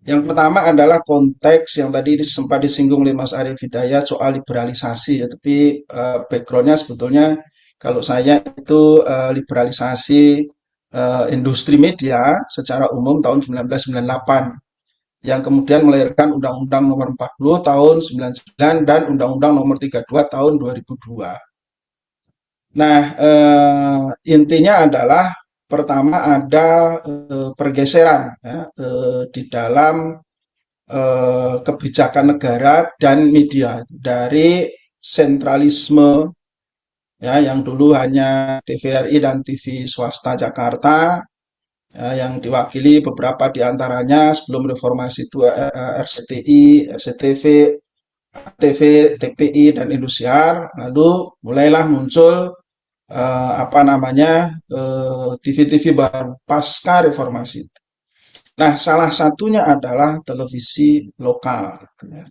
Yang pertama adalah konteks yang tadi sempat disinggung oleh Mas Arief Hidayat soal liberalisasi, ya, tapi backgroundnya sebetulnya kalau saya itu liberalisasi industri media secara umum tahun 1998 yang kemudian melahirkan Undang-Undang Nomor 40 tahun 99 dan Undang-Undang Nomor 32 tahun 2002. Nah, intinya adalah pertama ada pergeseran ya, di dalam kebijakan negara dan media dari sentralisme ya yang dulu hanya TVRI dan TV swasta Jakarta ya, yang diwakili beberapa diantaranya sebelum reformasi itu RCTI, SCTV, TV, TPI dan Indosiar. Lalu mulailah muncul TV-TV baru pasca reformasi. Nah, salah satunya adalah televisi lokal.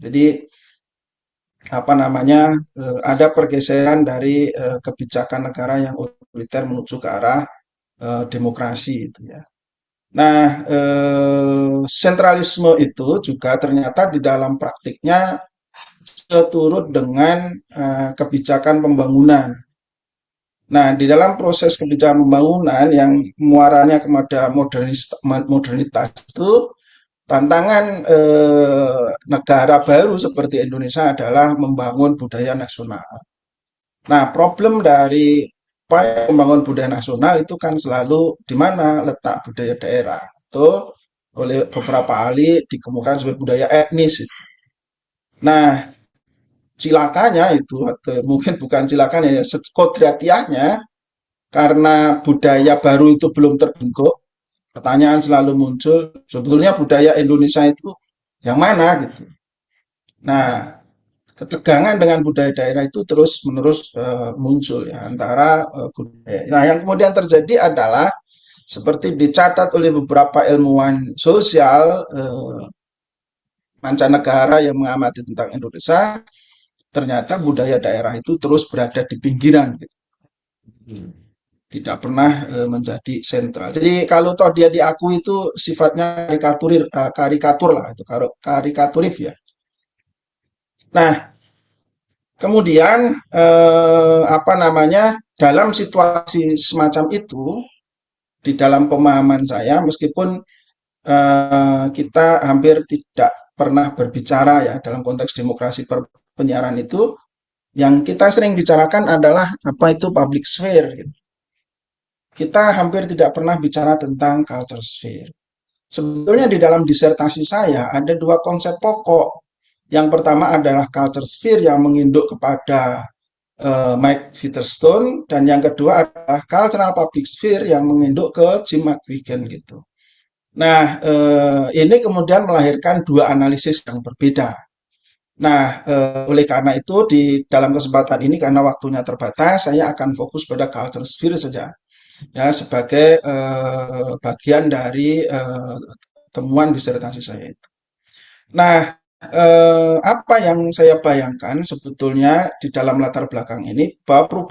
Jadi ada pergeseran dari kebijakan negara yang otoriter menuju ke arah demokrasi itu ya. Nah, sentralisme itu juga ternyata di dalam praktiknya seturut dengan kebijakan pembangunan. Nah, di dalam proses kebijakan pembangunan yang muaranya kepada modernitas itu tantangan negara baru seperti Indonesia adalah membangun budaya nasional. Nah, problem dari membangun budaya nasional itu kan selalu di mana letak budaya daerah. Itu oleh beberapa ahli dikemukakan sebagai budaya etnis. Nah, cilakanya itu, atau mungkin bukan cilakanya ya, kodratiyahnya karena budaya baru itu belum terbentuk, pertanyaan selalu muncul, sebetulnya budaya Indonesia itu yang mana gitu. Nah, ketegangan dengan budaya daerah itu terus-menerus muncul ya antara budaya. Nah, yang kemudian terjadi adalah seperti dicatat oleh beberapa ilmuwan sosial mancanegara yang mengamati tentang Indonesia, ternyata budaya daerah itu terus berada di pinggiran gitu. Tidak pernah menjadi sentral. Jadi kalau toh dia diakui itu sifatnya karikatur lah, itu karikaturif ya. Nah, kemudian dalam situasi semacam itu di dalam pemahaman saya, meskipun kita hampir tidak pernah berbicara ya dalam konteks demokrasi penyiaran itu, yang kita sering bicarakan adalah apa itu public sphere gitu. Kita hampir tidak pernah bicara tentang culture sphere. Sebetulnya di dalam disertasi saya ada dua konsep pokok. Yang pertama adalah culture sphere yang menginduk kepada Mike Featherstone, dan yang kedua adalah cultural public sphere yang menginduk ke Jim McGuigan gitu. Nah, ini kemudian melahirkan dua analisis yang berbeda. Nah, oleh karena itu di dalam kesempatan ini karena waktunya terbatas, saya akan fokus pada culture sphere saja. Ya, sebagai bagian dari temuan disertasi saya itu. Nah, apa yang saya bayangkan sebetulnya di dalam latar belakang ini bahwa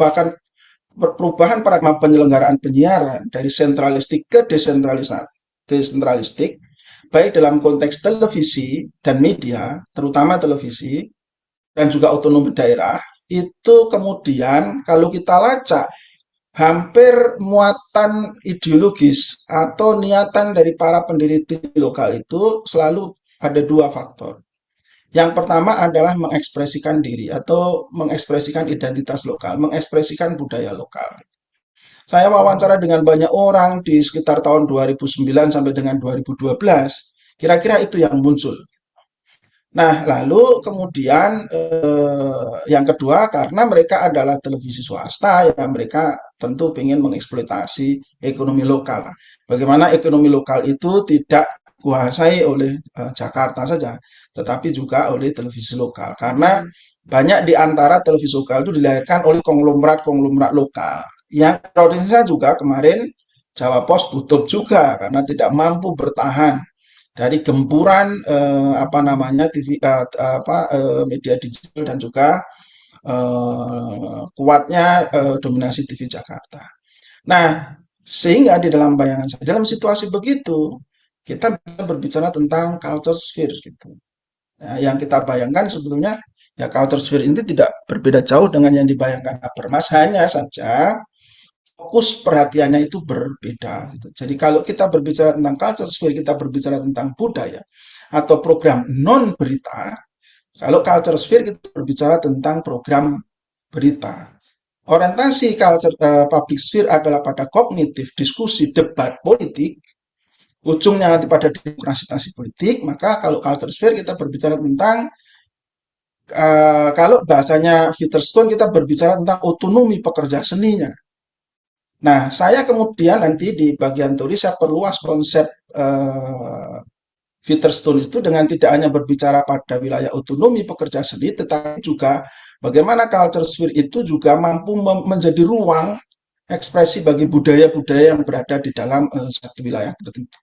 perubahan paradigma penyelenggaraan penyiaran dari sentralistik ke desentralistik, baik dalam konteks televisi dan media, terutama televisi, dan juga otonomi daerah, itu kemudian kalau kita lacak, hampir muatan ideologis atau niatan dari para pendiri TV lokal itu selalu ada dua faktor. Yang pertama adalah mengekspresikan diri atau mengekspresikan identitas lokal, mengekspresikan budaya lokal. Saya wawancara dengan banyak orang di sekitar tahun 2009 sampai dengan 2012, kira-kira itu yang muncul. Nah, lalu kemudian yang kedua karena mereka adalah televisi swasta, ya mereka tentu ingin mengeksploitasi ekonomi lokal. Bagaimana ekonomi lokal itu tidak dikuasai oleh Jakarta saja, tetapi juga oleh televisi lokal. Karena banyak di antara televisi lokal itu dilahirkan oleh konglomerat-konglomerat lokal. Yang ironisnya juga kemarin Jawa Pos tutup juga karena tidak mampu bertahan dari gempuran TV, media digital dan juga kuatnya dominasi TV Jakarta. Nah, sehingga di dalam bayangan saya, dalam situasi begitu, kita bisa berbicara tentang culture sphere gitu. Nah, yang kita bayangkan sebetulnya ya culture sphere ini tidak berbeda jauh dengan yang dibayangkan Habermas, hanya saja fokus perhatiannya itu berbeda. Gitu. Jadi kalau kita berbicara tentang culture sphere, kita berbicara tentang budaya atau program non berita. Kalau culture sphere kita berbicara tentang program berita. Orientasi public sphere adalah pada kognitif, diskusi, debat politik. Ujungnya nanti pada demokratisasi politik. Maka kalau culture sphere kita berbicara tentang kalau bahasanya Witherspoon kita berbicara tentang otonomi pekerja seninya. Nah, saya kemudian nanti di bagian tulis saya perluas konsep Witherspoon itu dengan tidak hanya berbicara pada wilayah otonomi pekerja seni, tetapi juga bagaimana culture sphere itu juga mampu menjadi ruang ekspresi bagi budaya-budaya yang berada di dalam satu wilayah tertentu.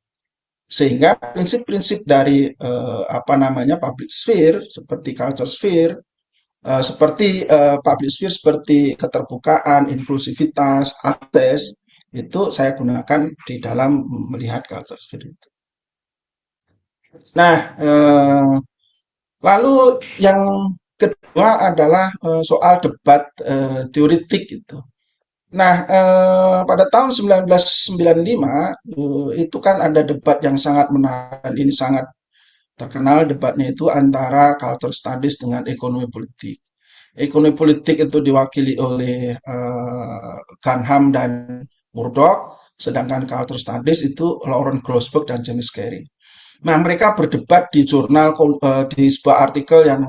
Sehingga prinsip-prinsip dari public sphere seperti culture sphere seperti public sphere seperti keterbukaan, inklusivitas, akses itu saya gunakan di dalam melihat culture sphere itu. Nah, lalu yang kedua adalah soal debat teoritik itu. Nah, pada tahun 1995 itu kan ada debat yang sangat menarik dan ini sangat terkenal debatnya itu antara culture studies dengan ekonomi politik. Ekonomi politik itu diwakili oleh Gunham dan Murdoch, sedangkan culture studies itu Lauren Grossberg dan James Carey. Nah, mereka berdebat di jurnal di sebuah artikel yang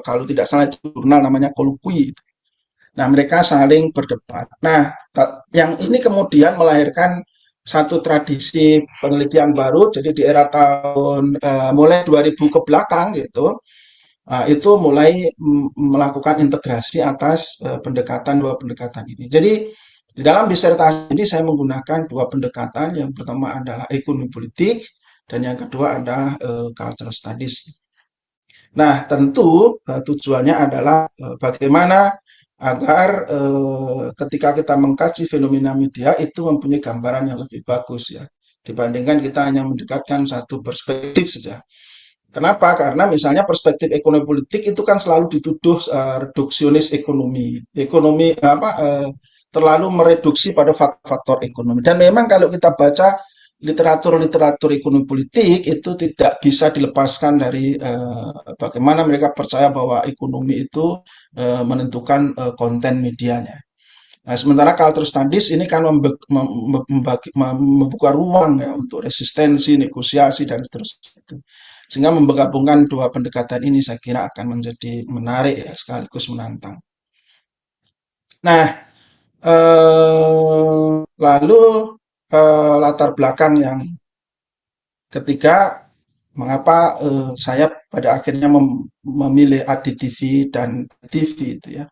kalau tidak salah itu jurnal namanya Colloquy. Nah, mereka saling berdebat. Nah, yang ini kemudian melahirkan satu tradisi penelitian baru, jadi di era tahun mulai 2000 ke belakang gitu, itu mulai melakukan integrasi atas dua pendekatan ini. Jadi di dalam disertasi ini saya menggunakan dua pendekatan, yang pertama adalah ekonomi politik dan yang kedua adalah cultural studies. Nah, tentu tujuannya adalah bagaimana agar ketika kita mengkaji fenomena media itu mempunyai gambaran yang lebih bagus ya dibandingkan kita hanya mendekatkan satu perspektif saja. Kenapa? Karena misalnya perspektif ekonomi politik itu kan selalu dituduh reduksionis ekonomi terlalu mereduksi pada faktor ekonomi. Dan memang kalau kita baca literatur ekonomi politik itu tidak bisa dilepaskan dari bagaimana mereka percaya bahwa ekonomi itu menentukan konten medianya. Nah, sementara culture studies ini kan membuka ruang ya untuk resistensi, negosiasi dan seterusnya. Sehingga menggabungkan dua pendekatan ini saya kira akan menjadi menarik ya sekaligus menantang. Nah, lalu latar belakang yang ketiga, mengapa saya pada akhirnya memilih ADTV dan TV itu ya.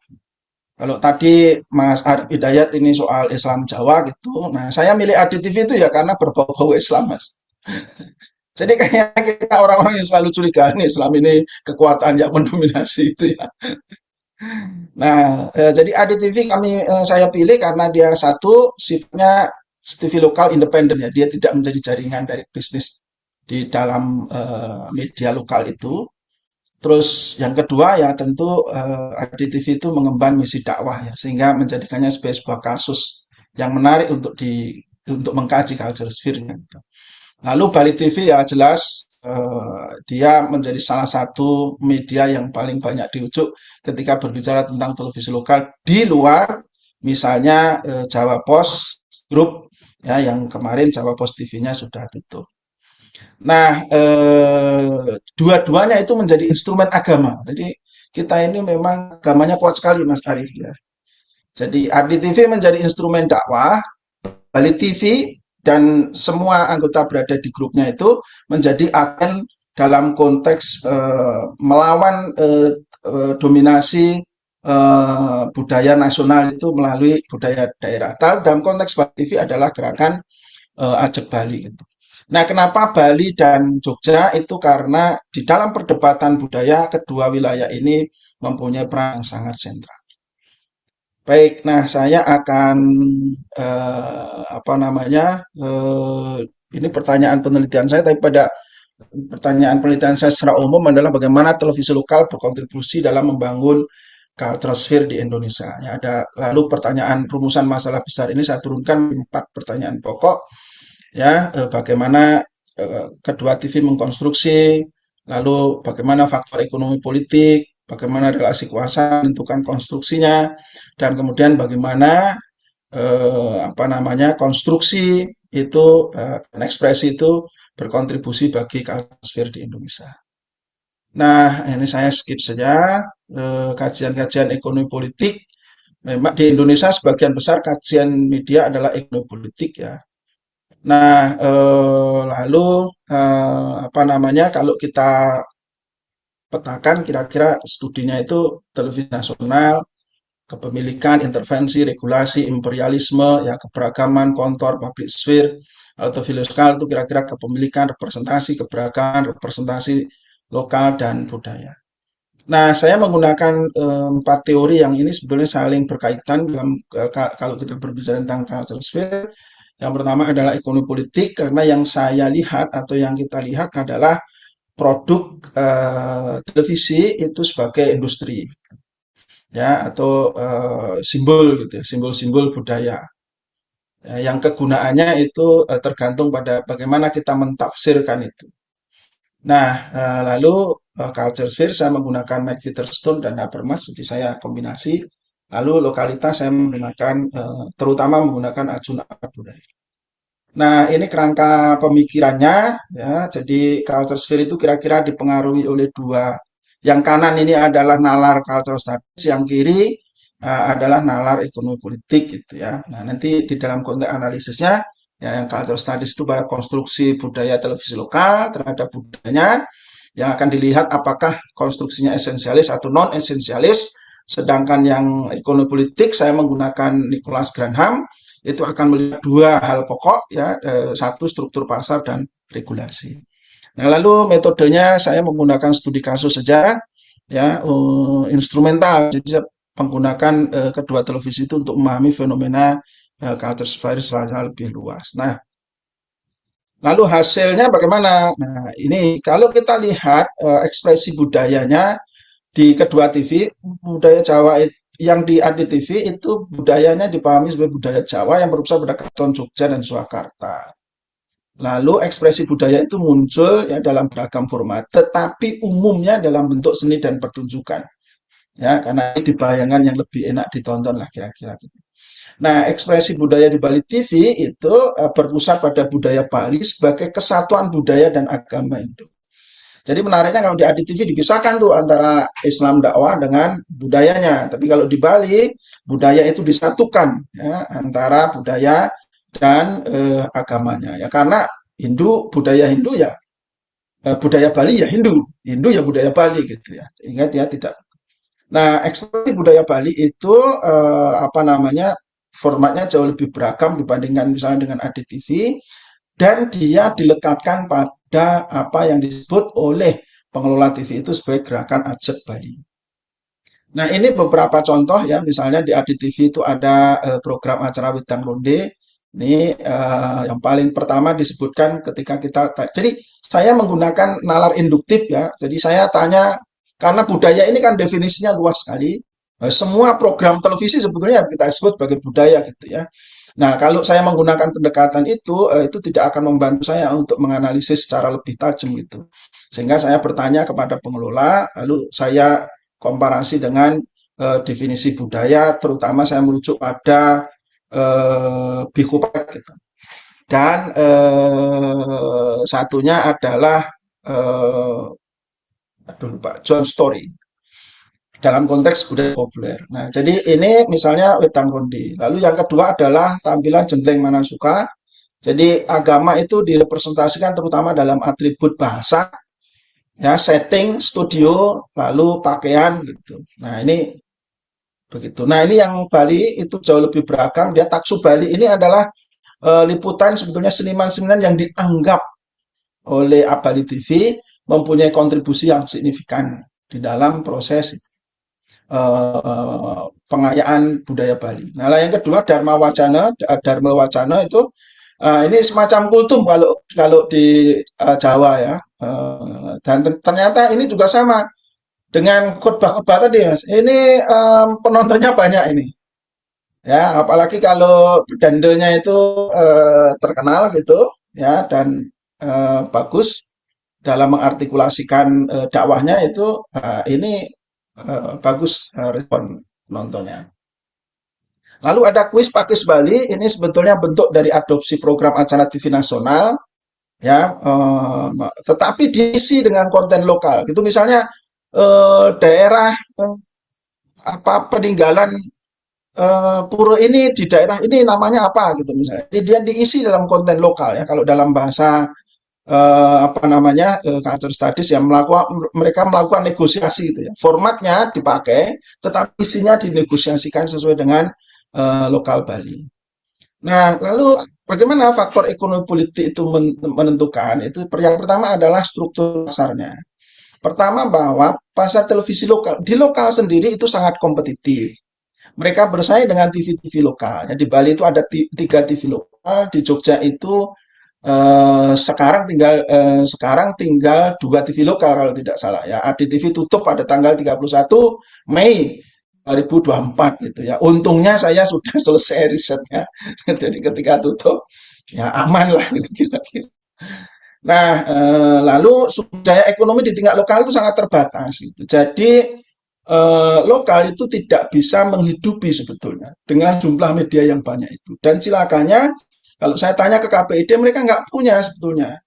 Kalau tadi Mas Arif Hidayat ini soal Islam Jawa gitu, nah saya milih ADTV itu ya karena berbau-bau Islam, Mas. Jadi kayaknya kita orang-orang yang selalu curiga nih Islam ini kekuatan yang mendominasi itu ya. Nah, jadi ADTV saya pilih karena dia satu sifatnya TV lokal independen ya, dia tidak menjadi jaringan dari bisnis di dalam media lokal itu. Terus yang kedua ya tentu ADTV itu mengemban misi dakwah ya, sehingga menjadikannya sebagai sebuah kasus yang menarik untuk mengkaji culture sphere-nya. Lalu Bali TV ya jelas dia menjadi salah satu media yang paling banyak dirujuk ketika berbicara tentang televisi lokal di luar misalnya Jawa Pos Group ya yang kemarin Jawa Pos TV-nya sudah tutup. Nah, dua-duanya itu menjadi instrumen agama. Jadi kita ini memang agamanya kuat sekali Mas Arief ya. Jadi ADTV menjadi instrumen dakwah, Bali TV dan semua anggota berada di grupnya itu menjadi agen dalam konteks melawan dominasi budaya nasional itu melalui budaya daerah. Dalam konteks Bali TV adalah gerakan Ajak Bali gitu. Nah, kenapa Bali dan Jogja itu karena di dalam perdebatan budaya kedua wilayah ini mempunyai peran yang sangat sentral. Baik, nah saya akan apa namanya ini pertanyaan penelitian saya, tapi pada pertanyaan penelitian saya secara umum adalah bagaimana televisi lokal berkontribusi dalam membangun cultural sphere di Indonesia. Ya, ada lalu pertanyaan rumusan masalah besar ini saya turunkan 4 pertanyaan pokok. Ya, bagaimana kedua TV mengkonstruksi, lalu bagaimana faktor ekonomi politik, bagaimana relasi kuasa menentukan konstruksinya, dan kemudian bagaimana apa namanya konstruksi itu dan ekspresi itu berkontribusi bagi culture di Indonesia. Nah, ini saya skip saja kajian-kajian ekonomi politik. Memang di Indonesia sebagian besar kajian media adalah ekonomi politik ya. Nah, lalu apa namanya kalau kita petakan kira-kira studinya itu televisi nasional, kepemilikan, intervensi, regulasi, imperialisme, ya keberagaman, kontor, public sphere, atau lokal itu kira-kira kepemilikan, representasi, keberagaman, representasi lokal dan budaya. Nah, saya menggunakan 4 teori yang ini sebetulnya saling berkaitan dalam kalau kita berbicara tentang cultural sphere. Yang pertama adalah ekonomi politik karena yang saya lihat atau yang kita lihat adalah produk televisi itu sebagai industri ya atau simbol gitu ya, simbol-simbol budaya. Yang kegunaannya itu tergantung pada bagaimana kita mentafsirkan itu. Nah, lalu culture sphere saya menggunakan Mike Featherstone dan Habermas, jadi saya kombinasi. Lalu lokalitas saya menggunakan terutama menggunakan Arjuna Abdurrahim. Nah, ini kerangka pemikirannya ya. Jadi culture sphere itu kira-kira dipengaruhi oleh dua. Yang kanan ini adalah nalar cultural studies, yang kiri adalah nalar ekonomi politik gitu ya. Nah, nanti di dalam konteks analisisnya ya yang cultural studies itu pada konstruksi budaya televisi lokal terhadap budayanya yang akan dilihat apakah konstruksinya esensialis atau non esensialis. Sedangkan yang ekonomi politik saya menggunakan Nicholas Granham itu akan melihat dua hal pokok ya, satu struktur pasar dan regulasi. Nah, lalu metodenya saya menggunakan studi kasus saja ya, instrumental. Jadi saya menggunakan kedua televisi itu untuk memahami fenomena culture sphere secara lebih luas. Nah, lalu hasilnya bagaimana? Nah, ini kalau kita lihat ekspresi budayanya di kedua TV, budaya Jawa yang di ADTV itu budayanya dipahami sebagai budaya Jawa yang berpusat pada Keraton Jogja dan Surakarta. Lalu ekspresi budaya itu muncul ya dalam beragam format, tetapi umumnya dalam bentuk seni dan pertunjukan. Ya, karena ini di bayangan yang lebih enak ditonton lah kira-kira gitu. Nah, ekspresi budaya di Bali TV itu berpusat pada budaya Bali sebagai kesatuan budaya dan agama Indo. Jadi menariknya kalau di ADTV dipisahkan tuh antara Islam dakwah dengan budayanya. Tapi kalau di Bali budaya itu disatukan ya, antara budaya dan agamanya. Ya karena budaya Hindu ya budaya Bali ya Hindu ya budaya Bali gitu ya. Sehingga dia tidak. Nah ekspresi budaya Bali itu apa namanya formatnya jauh lebih beragam dibandingkan misalnya dengan ADTV dan dia dilekatkan pada apa yang disebut oleh pengelola TV itu sebagai gerakan Ajak Bali. Nah, ini beberapa contoh ya, misalnya di ADTV itu ada program acara Wedang Ronde. Ini yang paling pertama disebutkan ketika jadi saya menggunakan nalar induktif ya. Jadi saya tanya, karena budaya ini kan definisinya luas sekali. Semua program televisi sebetulnya kita sebut sebagai budaya gitu ya. Nah, kalau saya menggunakan pendekatan itu tidak akan membantu saya untuk menganalisis secara lebih tajam gitu. Sehingga saya bertanya kepada pengelola, lalu saya komparasi dengan definisi budaya, terutama saya merujuk pada Bikupat gitu. Dan satunya adalah aduh lupa, John Story dalam konteks budaya populer. Nah, jadi ini misalnya Wedang Ronde. Lalu yang kedua adalah tampilan Jembleng Manasuka. Jadi agama itu direpresentasikan terutama dalam atribut bahasa, ya setting, studio, lalu pakaian gitu. Nah, ini begitu. Nah, ini yang Bali itu jauh lebih beragam. Dia Taksu Bali ini adalah liputan sebetulnya seniman-seniman yang dianggap oleh Abali TV mempunyai kontribusi yang signifikan di dalam proses pengayaan budaya Bali. Nah, yang kedua Dharma Wacana itu ini semacam kultum kalau kalau di Jawa ya. Dan ternyata ini juga sama dengan khotbah-khotbah tadi, Mas. Ini penontonnya banyak ini. Ya, apalagi kalau dandelnya itu terkenal gitu ya dan bagus dalam mengartikulasikan dakwahnya itu ini bagus respon penontonnya. Lalu ada kuis Pakis Bali, ini sebetulnya bentuk dari adopsi program acara TV nasional ya, tetapi diisi dengan konten lokal. Gitu misalnya daerah apa peninggalan pura ini di daerah ini namanya apa gitu misalnya. Jadi dia diisi dalam konten lokal ya. Kalau dalam bahasa apa namanya culture studies yang mereka melakukan negosiasi gitu ya. Formatnya dipakai, tetapi isinya dinegosiasikan sesuai dengan lokal Bali. Nah, lalu bagaimana faktor ekonomi politik itu menentukan? Itu yang pertama adalah struktur pasarnya. Pertama bahwa pasar televisi lokal di lokal sendiri itu sangat kompetitif. Mereka bersaing dengan TV-TV lokal. Ya, di Bali itu ada 3 TV lokal, di Jogja itu sekarang tinggal 2 TV lokal kalau tidak salah ya. ADTV tutup pada tanggal 31 Mei 2024 gitu ya. Untungnya saya sudah selesai risetnya. Jadi ketika tutup ya aman lah gitu kira-kira. Nah, lalu sumber daya ekonomi di tingkat lokal itu sangat terbatas gitu. Jadi lokal itu tidak bisa menghidupi sebetulnya dengan jumlah media yang banyak itu. Dan silakannya kalau saya tanya ke KPID mereka nggak punya sebetulnya.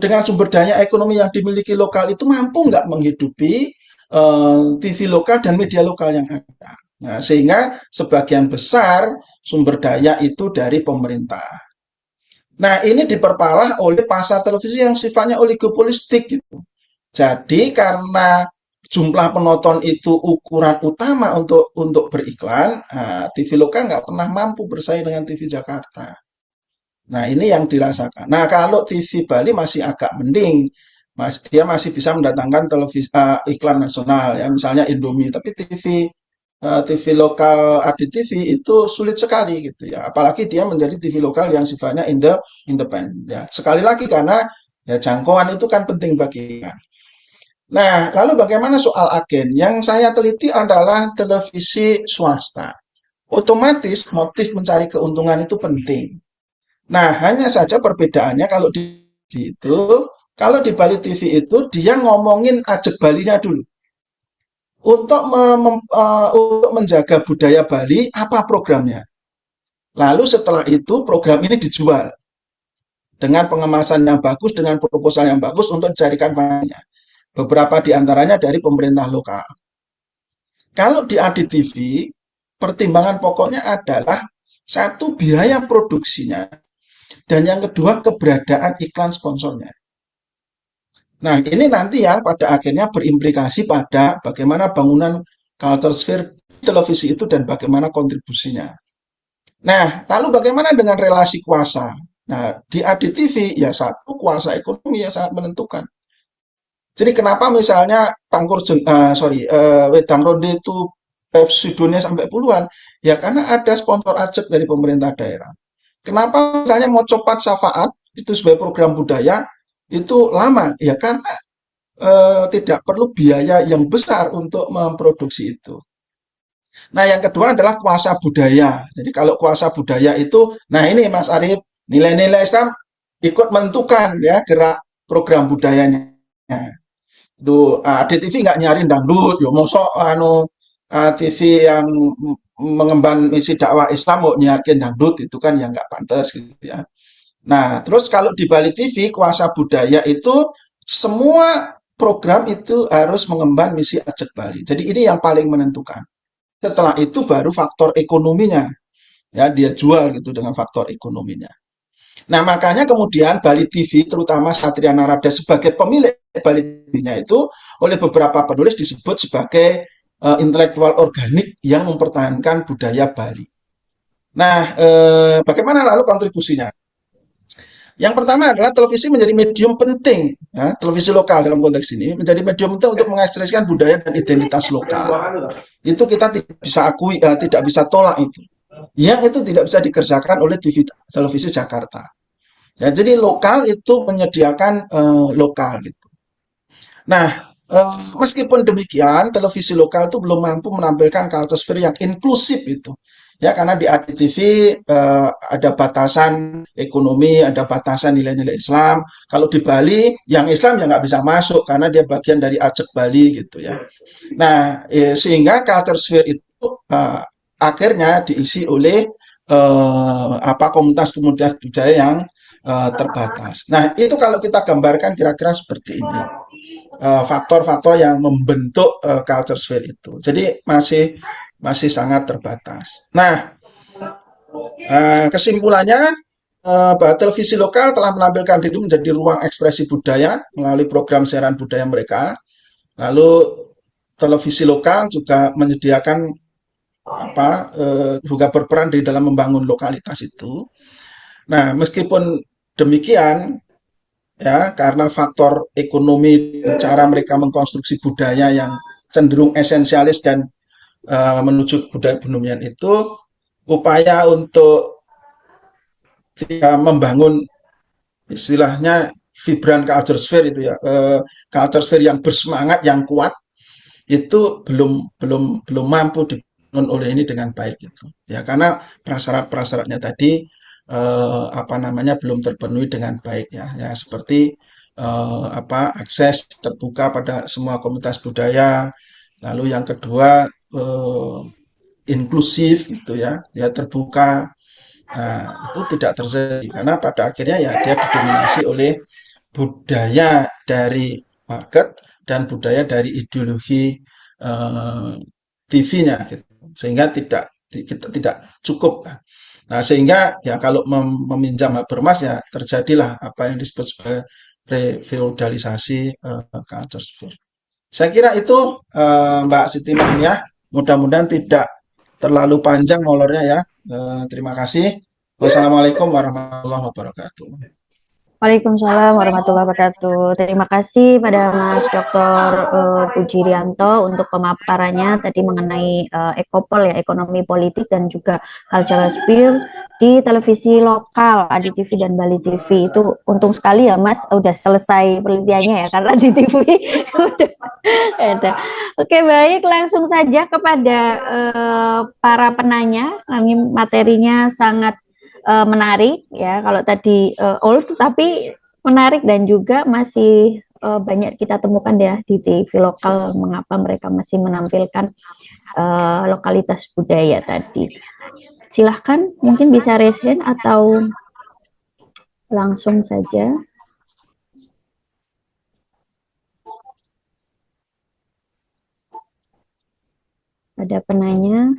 Dengan sumber daya ekonomi yang dimiliki lokal itu mampu nggak menghidupi TV lokal dan media lokal yang ada. Nah, sehingga sebagian besar sumber daya itu dari pemerintah. Nah, ini diperparah oleh pasar televisi yang sifatnya oligopolistik gitu. Jadi karena jumlah penonton itu ukuran utama untuk beriklan, TV lokal nggak pernah mampu bersaing dengan TV Jakarta. Nah, ini yang dirasakan. Nah, kalau TV Bali masih agak mending, dia masih bisa mendatangkan iklan nasional ya, misalnya Indomie. Tapi TV lokal ADTV itu sulit sekali gitu ya. Apalagi dia menjadi TV lokal yang sifatnya independen. Ya, sekali lagi karena ya jangkauan itu kan penting bagi kita. Nah, lalu bagaimana soal agen? Yang saya teliti adalah televisi swasta. Otomatis motif mencari keuntungan itu penting. Nah, hanya saja perbedaannya kalau di TV itu, kalau di Bali TV itu dia ngomongin ajak Balinya dulu. Untuk menjaga budaya Bali, apa programnya? Lalu setelah itu program ini dijual dengan pengemasan yang bagus, dengan proposal yang bagus untuk dicarikan fannya. Beberapa di antaranya dari pemerintah lokal. Kalau di ADTV, pertimbangan pokoknya adalah satu biaya produksinya, dan yang kedua keberadaan iklan sponsornya. Nah, ini nanti yang pada akhirnya berimplikasi pada bagaimana bangunan culture sphere televisi itu dan bagaimana kontribusinya. Nah, lalu bagaimana dengan relasi kuasa? Nah, di ADTV ya satu kuasa ekonomi yang sangat menentukan. Jadi kenapa misalnya Wedang Ronde itu episodenya sampai puluhan? Ya karena ada sponsor ajak dari pemerintah daerah. Kenapa misalnya mau copat syafaat itu sebagai program budaya itu lama? Ya karena tidak perlu biaya yang besar untuk memproduksi itu. Nah, yang kedua adalah kuasa budaya. Jadi kalau kuasa budaya itu, nah ini Mas Arief, nilai-nilai Islam ikut menentukan ya gerak program budayanya. Itu di TV nggak nyariin dangdut, yo mosok TV yang mengemban misi dakwah Islam mau nyiarin dangdut itu kan yang nggak pantas gitu ya. Nah, terus kalau di Bali TV kuasa budaya itu semua program itu harus mengemban misi Ajak Bali. Jadi ini yang paling menentukan. Setelah itu baru faktor ekonominya. Ya, dia jual gitu dengan faktor ekonominya. Nah, makanya kemudian Bali TV, terutama Satria Narada sebagai pemilik Bali TV-nya itu oleh beberapa penulis disebut sebagai intelektual organik yang mempertahankan budaya Bali. Nah, bagaimana lalu kontribusinya? Yang pertama adalah televisi menjadi medium penting, ya, televisi lokal dalam konteks ini menjadi medium penting untuk mengekspresikan budaya dan identitas lokal. Itu kita tidak bisa akui, tidak bisa tolak itu. Yang itu tidak bisa dikerjakan oleh TV televisi Jakarta. Ya, jadi lokal itu menyediakan lokal gitu. Nah, meskipun demikian, televisi lokal itu belum mampu menampilkan culture sphere yang inklusif itu. Ya, karena di ADTV ada batasan ekonomi, ada batasan nilai-nilai Islam. Kalau di Bali, yang Islam ya nggak bisa masuk karena dia bagian dari Ajak Bali gitu ya. Nah, sehingga culture sphere itu akhirnya diisi oleh komunitas-komunitas budaya yang terbatas. Nah, itu kalau kita gambarkan kira-kira seperti ini. Faktor-faktor yang membentuk culture sphere itu. Jadi masih sangat terbatas. Nah, kesimpulannya bahwa televisi lokal telah menampilkan diri menjadi ruang ekspresi budaya melalui program siaran budaya mereka. Lalu televisi lokal juga menyediakan juga berperan di dalam membangun lokalitas itu. Nah, meskipun demikian, ya karena faktor ekonomi cara mereka mengkonstruksi budaya yang cenderung esensialis dan menuju budaya bohemian itu upaya untuk membangun istilahnya vibran culture sphere itu ya culture sphere yang bersemangat yang kuat itu belum mampu dibangun oleh ini dengan baik gitu ya karena prasyarat-prasyaratnya tadi belum terpenuhi dengan baik ya seperti akses terbuka pada semua komunitas budaya lalu yang kedua inklusif gitu ya terbuka. Nah, itu tidak terjadi karena pada akhirnya ya dia didominasi oleh budaya dari market dan budaya dari ideologi TV-nya gitu. Sehingga tidak cukup. Nah, sehingga ya kalau meminjam hak bermas ya terjadilah apa yang disebut sebagai refeudalisasi culture sphere. Saya kira itu Mbak Siti Mania, mudah-mudahan tidak terlalu panjang molornya ya. Terima kasih. Wassalamualaikum warahmatullahi wabarakatuh. Waalaikumsalam warahmatullahi wabarakatuh. Terima kasih pada Mas Dr. Puji Rianto untuk pemaparannya tadi mengenai ekopol ya, ekonomi politik dan juga cultural sphere di televisi lokal ADTV dan Bali TV. Itu untung sekali ya Mas, udah selesai penelitiannya ya karena di TV udah ada. Oke, baik, langsung saja kepada para penanya. Kami materinya sangat menarik ya kalau tadi old tapi menarik dan juga masih banyak kita temukan ya di TV lokal mengapa mereka masih menampilkan lokalitas budaya tadi. Silahkan mungkin bisa raise hand atau langsung saja. Ada penanya.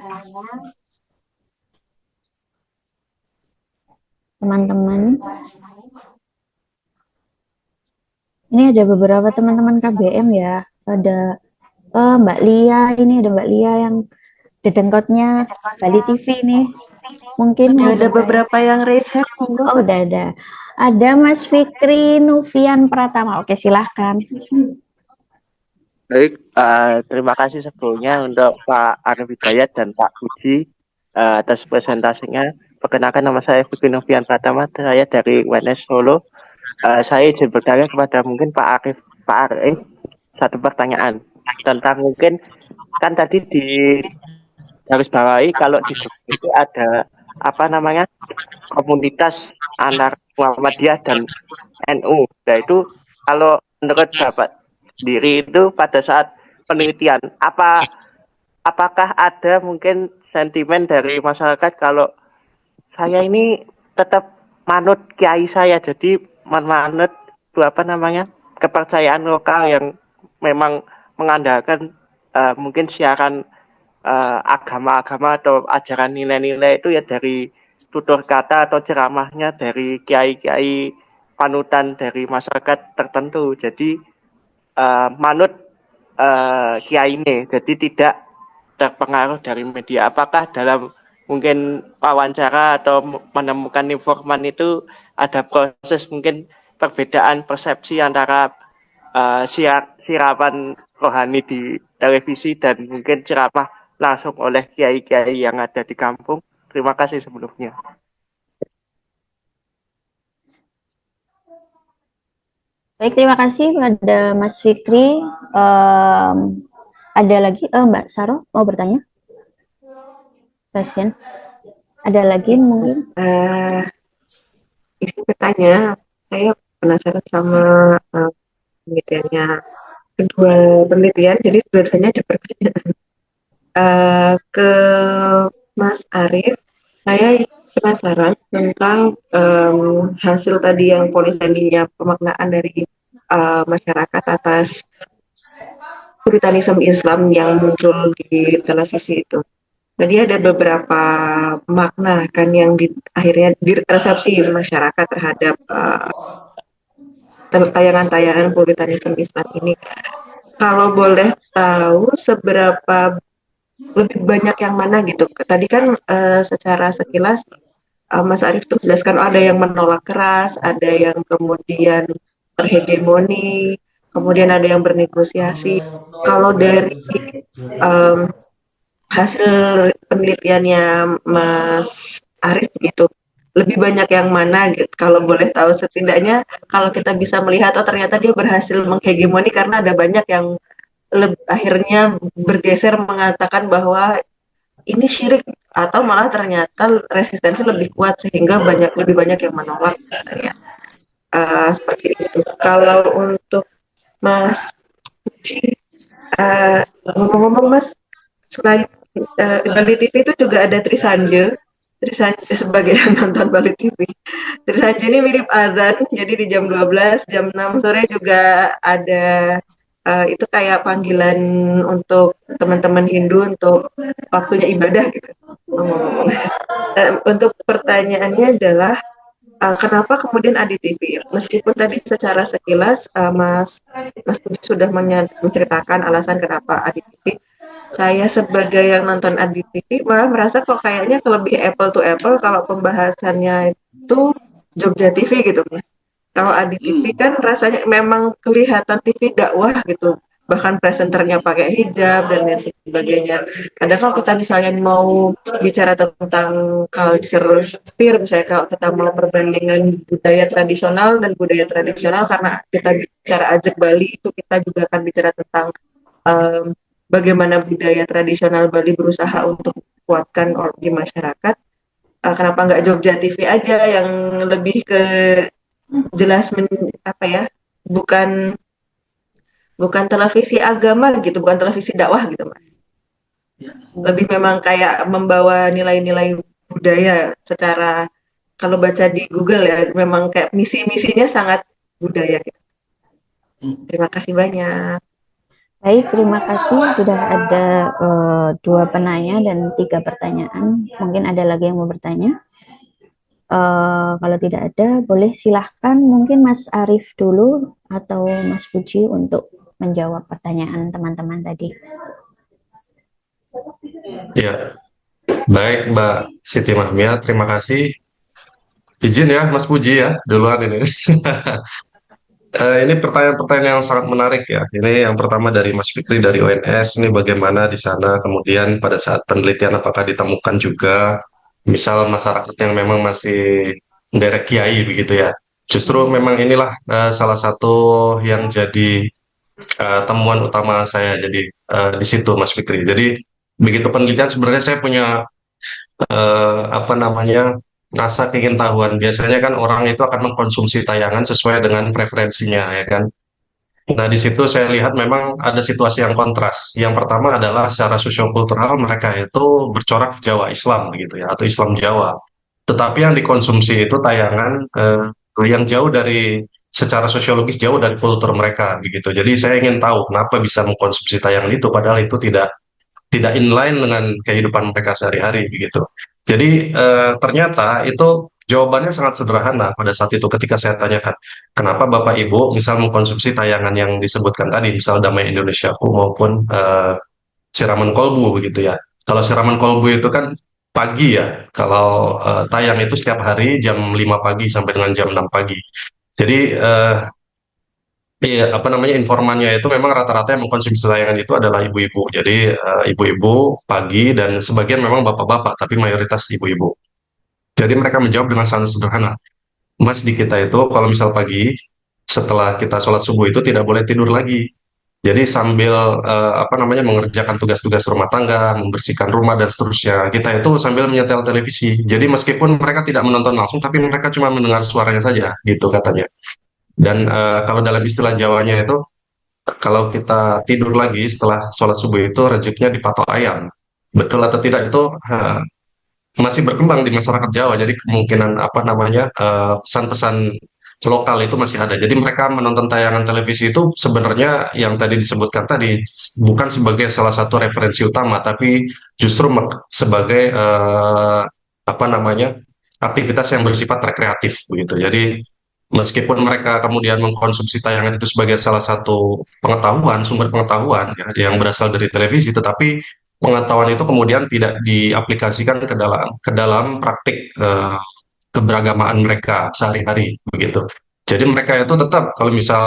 Teman-teman, ini ada beberapa teman-teman KBM ya, ada Mbak Lia, ini ada Mbak Lia yang dedengkotnya Bali TV nih, mungkin ada beberapa yang raise hand. Oh udah ada Mas Fikri Nuvian Pratama, oke silahkan. Baik, terima kasih sebelumnya untuk Pak Arif Hidayat dan Pak Puji atas presentasinya. Perkenalkan, nama saya Fikri Novian Pratama, saya dari UNS Solo. Saya izin bertanya kepada mungkin Pak Arif. Pak Arif, satu pertanyaan tentang mungkin kan tadi di garis bawahi kalau di Jogja itu ada apa namanya komunitas anak Muhammadiyah dan NU. Nah itu kalau menurut Bapak sendiri itu pada saat penelitian apakah ada mungkin sentimen dari masyarakat kalau saya ini tetap manut kiai saya, jadi manut itu apa namanya kepercayaan lokal yang memang mengandalkan mungkin siaran agama-agama atau ajaran nilai-nilai itu ya dari tutur kata atau ceramahnya dari kiai-kiai panutan dari masyarakat tertentu. Jadi manut kiai ini, jadi tidak terpengaruh dari media. Apakah dalam mungkin wawancara atau menemukan informan itu ada proses mungkin perbedaan persepsi antara siraman rohani di televisi dan mungkin ceramah langsung oleh kiai-kiai yang ada di kampung? Terima kasih sebelumnya. Baik, terima kasih pada Mas Fikri. Ada lagi, Mbak Saro mau bertanya? Pasien, ada lagi mungkin? Isi bertanya, saya penasaran sama penelitiannya kedua penelitian, jadi dua-duanya ada pertanyaan. Ke Mas Arif, saya penasaran tentang hasil tadi yang poliseminya pemaknaan dari masyarakat atas puritanisme Islam yang muncul di televisi itu. Tadi ada beberapa makna kan yang akhirnya diresepsi masyarakat terhadap tayangan-tayangan puritanisme Islam ini. Kalau boleh tahu seberapa lebih banyak yang mana gitu. Tadi kan secara sekilas Mas Arief tuh jelaskan ada yang menolak keras, ada yang kemudian terhegemoni, kemudian ada yang bernegosiasi. Kalau dari hasil penelitiannya Mas Arief gitu, lebih banyak yang mana gitu? Kalau boleh tahu setidaknya kalau kita bisa melihat oh ternyata dia berhasil menghegemoni karena ada banyak yang akhirnya bergeser mengatakan bahwa ini syirik atau malah ternyata resistensi lebih kuat sehingga lebih banyak yang menolak ya. Seperti itu. Kalau untuk Mas ngomong-ngomong Mas, selain Bali TV itu juga ada Trisanje sebagai yang nonton Bali TV. Trisanje ini mirip azan, jadi di jam 12, jam 6 sore juga ada itu kayak panggilan untuk teman-teman Hindu untuk waktunya ibadah gitu. Untuk pertanyaannya adalah kenapa kemudian ADTV? Meskipun tadi secara sekilas Mas Budi sudah menceritakan alasan kenapa ADTV. Saya sebagai yang nonton ADTV malah merasa kok kayaknya lebih apple to apple kalau pembahasannya itu Jogja TV gitu Mas. Kalau ADTV kan rasanya memang kelihatan TV dakwah gitu. Bahkan presenternya pakai hijab dan lain sebagainya. Kadang kalau kita misalnya mau bicara tentang culture sphere, misalnya kalau kita mau perbandingan budaya tradisional dan budaya tradisional, karena kita bicara Ajak Bali itu kita juga akan bicara tentang bagaimana budaya tradisional Bali berusaha untuk kuatkan di masyarakat. Kenapa nggak Jogja TV aja yang lebih ke jelas bukan televisi agama gitu, bukan televisi dakwah gitu Mas. Lebih memang kayak membawa nilai-nilai budaya secara kalau baca di Google ya memang kayak misi-misinya sangat budaya gitu. Terima kasih banyak. Baik, terima kasih. Sudah ada 2 penanya dan 3 pertanyaan. Mungkin ada lagi yang mau bertanya. Kalau tidak ada, boleh silahkan mungkin Mas Arif dulu atau Mas Puji untuk menjawab pertanyaan teman-teman tadi. Ya, baik Mbak Siti Mahmia, terima kasih. Izin ya Mas Puji ya, duluan ini. Ini pertanyaan-pertanyaan yang sangat menarik ya. Ini yang pertama dari Mas Fikri dari ONS, ini bagaimana di sana kemudian pada saat penelitian apakah ditemukan juga misal masyarakat yang memang masih derek kiai begitu ya. Justru memang inilah salah satu yang jadi temuan utama saya jadi di situ Mas Fikri. Jadi begitu penelitian sebenarnya saya punya apa namanya rasa keingintahuan. Biasanya kan orang itu akan mengkonsumsi tayangan sesuai dengan preferensinya ya kan. Nah, di situ saya lihat memang ada situasi yang kontras. Yang pertama adalah secara sosiokultural mereka itu bercorak Jawa Islam begitu ya, atau Islam Jawa. Tetapi yang dikonsumsi itu tayangan yang jauh dari secara sosiologis jauh dari kultur mereka begitu. Jadi saya ingin tahu kenapa bisa mengkonsumsi tayangan itu padahal itu tidak inline dengan kehidupan mereka sehari-hari begitu. Jadi ternyata itu jawabannya sangat sederhana pada saat itu ketika saya tanyakan, kenapa Bapak Ibu misal mengkonsumsi tayangan yang disebutkan tadi, misal Damai Indonesiaku maupun Siraman Kolbu begitu ya. Kalau Siraman Kolbu itu kan pagi ya, kalau tayang itu setiap hari jam 5 pagi sampai dengan jam 6 pagi. Jadi iya, apa namanya informannya itu memang rata-rata yang mengkonsumsi tayangan itu adalah ibu-ibu. Jadi ibu-ibu pagi dan sebagian memang bapak-bapak, tapi mayoritas ibu-ibu. Jadi mereka menjawab dengan sangat sederhana. Mas di kita itu kalau misal pagi setelah kita sholat subuh itu tidak boleh tidur lagi. Jadi sambil apa namanya mengerjakan tugas-tugas rumah tangga, membersihkan rumah dan seterusnya, kita itu sambil menyetel televisi. Jadi meskipun mereka tidak menonton langsung, tapi mereka cuma mendengar suaranya saja, gitu katanya. Dan kalau dalam istilah Jawanya itu kalau kita tidur lagi setelah sholat subuh itu rezekinya dipatok ayam. Betul atau tidak itu masih berkembang di masyarakat Jawa. Jadi kemungkinan apa namanya pesan-pesan lokal itu masih ada. Jadi mereka menonton tayangan televisi itu sebenarnya yang tadi disebutkan tadi bukan sebagai salah satu referensi utama, tapi justru sebagai apa namanya aktivitas yang bersifat rekreatif begitu. Jadi meskipun mereka kemudian mengkonsumsi tayangan itu sebagai salah satu pengetahuan, sumber pengetahuan ya, yang berasal dari televisi, tetapi pengetahuan itu kemudian tidak diaplikasikan ke dalam praktik keberagamaan mereka sehari-hari begitu. Jadi mereka itu tetap kalau misal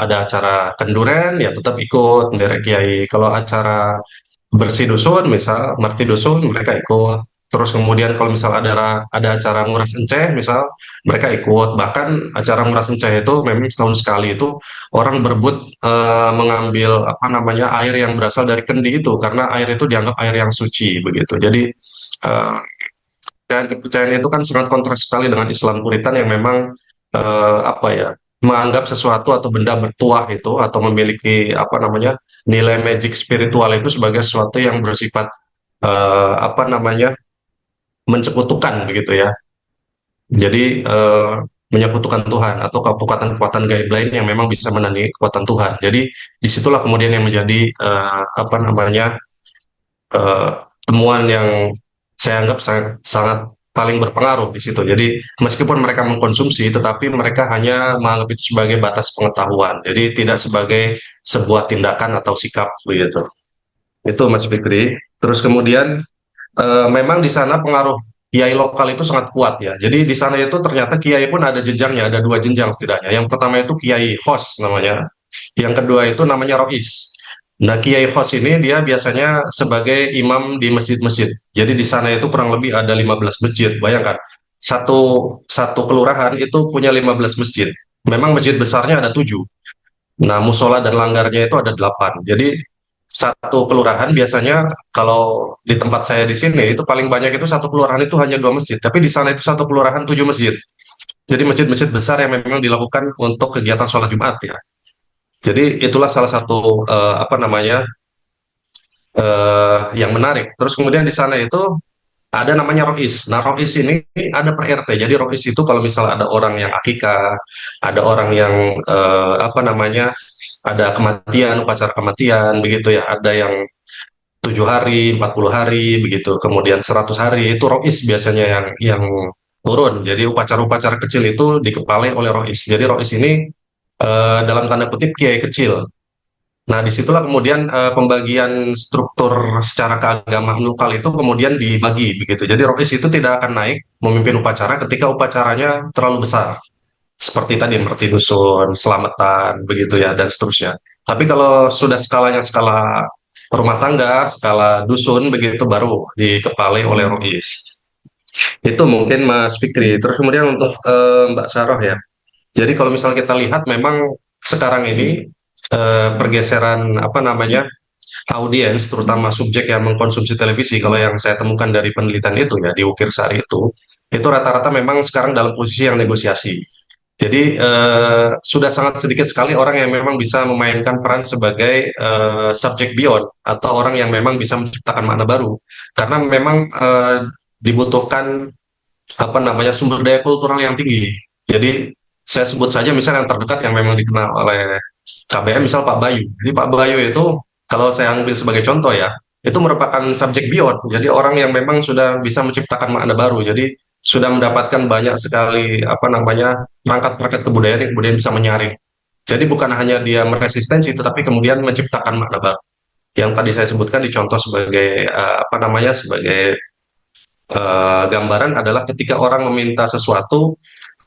ada acara kenduren ya tetap ikut menderek kiai. Kalau acara bersih dusun misal merti dusun mereka ikut. Terus kemudian kalau misal ada acara nguras enceh misal mereka ikut. Bahkan acara nguras enceh itu memang setahun sekali itu orang berebut mengambil apa namanya air yang berasal dari kendi itu karena air itu dianggap air yang suci begitu. Jadi eh, dan kepercayaan itu kan sangat kontras sekali dengan Islam Puritan yang memang apa ya menganggap sesuatu atau benda bertuah itu atau memiliki apa namanya nilai magic spiritual itu sebagai sesuatu yang bersifat apa namanya mencekutukan begitu ya. Jadi menyekutukan Tuhan atau kekuatan-kekuatan gaib lain yang memang bisa menandingi kekuatan Tuhan. Jadi disitulah kemudian yang menjadi apa namanya eh, temuan yang saya anggap sangat, sangat paling berpengaruh di situ. Jadi meskipun mereka mengkonsumsi, tetapi mereka hanya menganggap itu sebagai batas pengetahuan. Jadi tidak sebagai sebuah tindakan atau sikap begitu. Itu Mas Fikri. Terus kemudian memang di sana pengaruh kiai lokal itu sangat kuat ya. Jadi di sana itu ternyata kiai pun ada jenjangnya, ada dua jenjang setidaknya. Yang pertama itu kiai host namanya. Yang kedua itu namanya rois. Nah, kiai host ini dia biasanya sebagai imam di masjid-masjid. Jadi di sana itu kurang lebih ada 15 masjid. Bayangkan, satu satu kelurahan itu punya 15 masjid. Memang masjid besarnya ada 7. Nah, musola dan langgarnya itu ada 8. Jadi satu kelurahan biasanya kalau di tempat saya di sini itu paling banyak itu satu kelurahan itu hanya 2 masjid. Tapi di sana itu satu kelurahan 7 masjid. Jadi masjid-masjid besar yang memang dilakukan untuk kegiatan sholat Jumat ya. Jadi itulah salah satu apa namanya yang menarik. Terus kemudian di sana itu ada namanya rois. Nah, rois ini ada per RT. Jadi rois itu kalau misalnya ada orang yang akikah, ada orang yang apa namanya, ada kematian, upacara kematian, begitu ya. Ada yang 7 hari, 40 hari, begitu. Kemudian 100 hari itu rois biasanya yang turun. Jadi upacara-upacara kecil itu dikepalai oleh rois. Jadi rois ini dalam tanda kutip kiai kecil. Nah, disitulah kemudian pembagian struktur secara keagamaan lokal itu kemudian dibagi begitu. Jadi rois itu tidak akan naik memimpin upacara ketika upacaranya terlalu besar. seperti tadi merti dusun, selamatan, begitu ya, dan seterusnya. Tapi kalau sudah skalanya skala rumah tangga, skala dusun, begitu baru dikepalai oleh Rois. Itu mungkin Mas Fikri. Terus kemudian untuk Mbak Saroh ya. Jadi kalau misalnya kita lihat memang sekarang ini pergeseran apa namanya audiens, terutama subjek yang mengkonsumsi televisi, kalau yang saya temukan dari penelitian itu ya di Ukir Sari itu rata-rata memang sekarang dalam posisi yang negosiasi. Jadi sudah sangat sedikit sekali orang yang memang bisa memainkan peran sebagai subjek beyond atau orang yang memang bisa menciptakan makna baru, karena memang dibutuhkan apa namanya sumber daya kultural yang tinggi. Jadi saya sebut saja misal yang terdekat yang memang dikenal oleh KBM, misal Pak Bayu. Jadi Pak Bayu itu kalau saya ambil sebagai contoh ya, itu merupakan subjek beyond. Jadi orang yang memang sudah bisa menciptakan makna baru. Jadi sudah mendapatkan banyak sekali apa namanya perangkat-perangkat kebudayaan yang kemudian bisa menyaring. Jadi bukan hanya dia meresistensi, tetapi kemudian menciptakan makna baru. Yang tadi saya sebutkan dicontoh sebagai apa namanya sebagai gambaran adalah ketika orang meminta sesuatu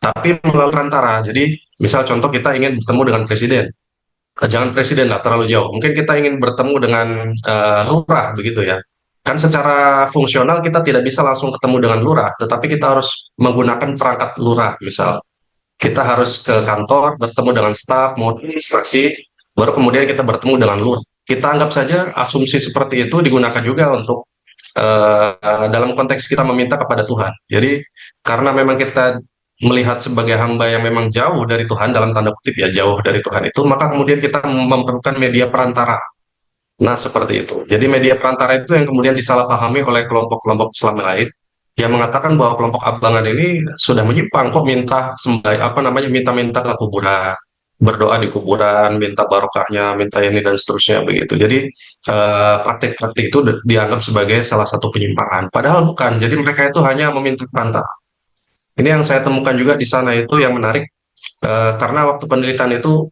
tapi melalui perantara. Jadi misal contoh kita ingin bertemu dengan presiden. Jangan presiden lah terlalu jauh. Mungkin kita ingin bertemu dengan lurah begitu ya. Kan secara fungsional kita tidak bisa langsung ketemu dengan lurah, tetapi kita harus menggunakan perangkat lurah. Misal kita harus ke kantor, bertemu dengan staf, mau instruksi, baru kemudian kita bertemu dengan lurah. Kita anggap saja asumsi seperti itu digunakan juga untuk dalam konteks kita meminta kepada Tuhan. Jadi karena memang kita melihat sebagai hamba yang memang jauh dari Tuhan dalam tanda kutip ya jauh dari Tuhan itu, maka kemudian kita memerlukan media perantara. Nah seperti itu. Jadi media perantara itu yang kemudian disalahpahami oleh kelompok-kelompok Islam lain yang mengatakan bahwa kelompok abangan ini sudah menyimpang kok minta sembah apa namanya minta-minta ke kuburan, berdoa di kuburan, minta barokahnya, minta ini dan seterusnya begitu. Jadi praktik-praktik itu dianggap sebagai salah satu penyimpangan. Padahal bukan. Jadi mereka itu hanya meminta perantara. Ini yang saya temukan juga di sana itu yang menarik karena waktu penelitian itu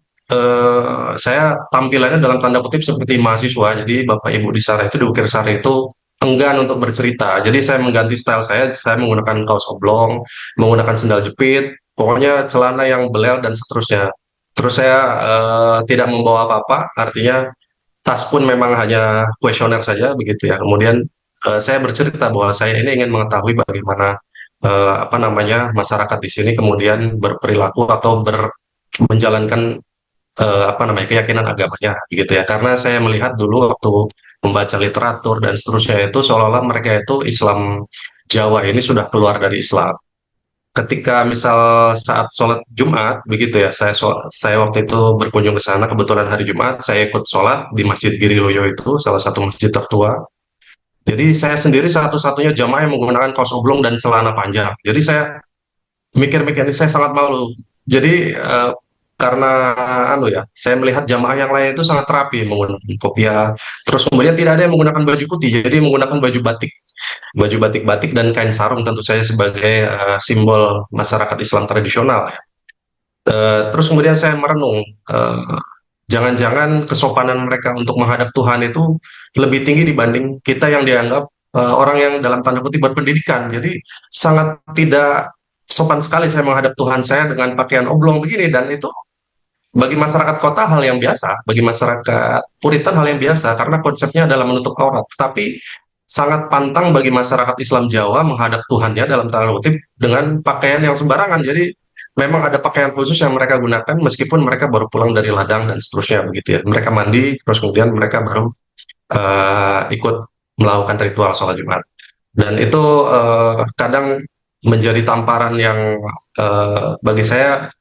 saya tampilannya dalam tanda kutip seperti mahasiswa. Jadi Bapak Ibu di sana itu di Ukir Sari itu enggan untuk bercerita. Jadi saya mengganti style saya menggunakan kaos oblong, menggunakan sendal jepit, pokoknya celana yang belel dan seterusnya. Terus saya tidak membawa apa-apa, artinya tas pun memang hanya kuesioner saja begitu ya. Kemudian saya bercerita bahwa saya ini ingin mengetahui bagaimana apa namanya masyarakat di sini kemudian berperilaku atau menjalankan apa namanya keyakinan agamanya gitu ya. Karena saya melihat dulu waktu membaca literatur dan seterusnya itu seolah-olah mereka itu Islam Jawa ini sudah keluar dari Islam. Ketika misal saat sholat Jumat begitu ya, saya waktu itu berkunjung ke sana kebetulan hari Jumat, saya ikut sholat di Masjid Giriloyo itu salah satu masjid tertua. Jadi saya sendiri satu-satunya jamaah yang menggunakan kaos oblong dan celana panjang. Jadi saya mikir-mikir ini saya sangat malu. Jadi karena anu ya, saya melihat jamaah yang lain itu sangat rapi menggunakan kopiah. Terus kemudian tidak ada yang menggunakan baju putih, jadi menggunakan baju batik-batik dan kain sarung tentu saja sebagai simbol masyarakat Islam tradisional ya. Terus kemudian saya merenung, jangan-jangan kesopanan mereka untuk menghadap Tuhan itu lebih tinggi dibanding kita yang dianggap orang yang dalam tanda kutip berpendidikan. Jadi sangat tidak sopan sekali saya menghadap Tuhan saya dengan pakaian oblong begini dan itu bagi masyarakat kota hal yang biasa, bagi masyarakat Puritan hal yang biasa karena konsepnya adalah menutup aurat. Tapi sangat pantang bagi masyarakat Islam Jawa menghadap Tuhannya dalam tanda kutip dengan pakaian yang sembarangan. Jadi memang ada pakaian khusus yang mereka gunakan meskipun mereka baru pulang dari ladang dan seterusnya begitu ya. Mereka mandi terus kemudian mereka baru ikut melakukan ritual sholat Jumat. Dan itu kadang menjadi tamparan yang bagi saya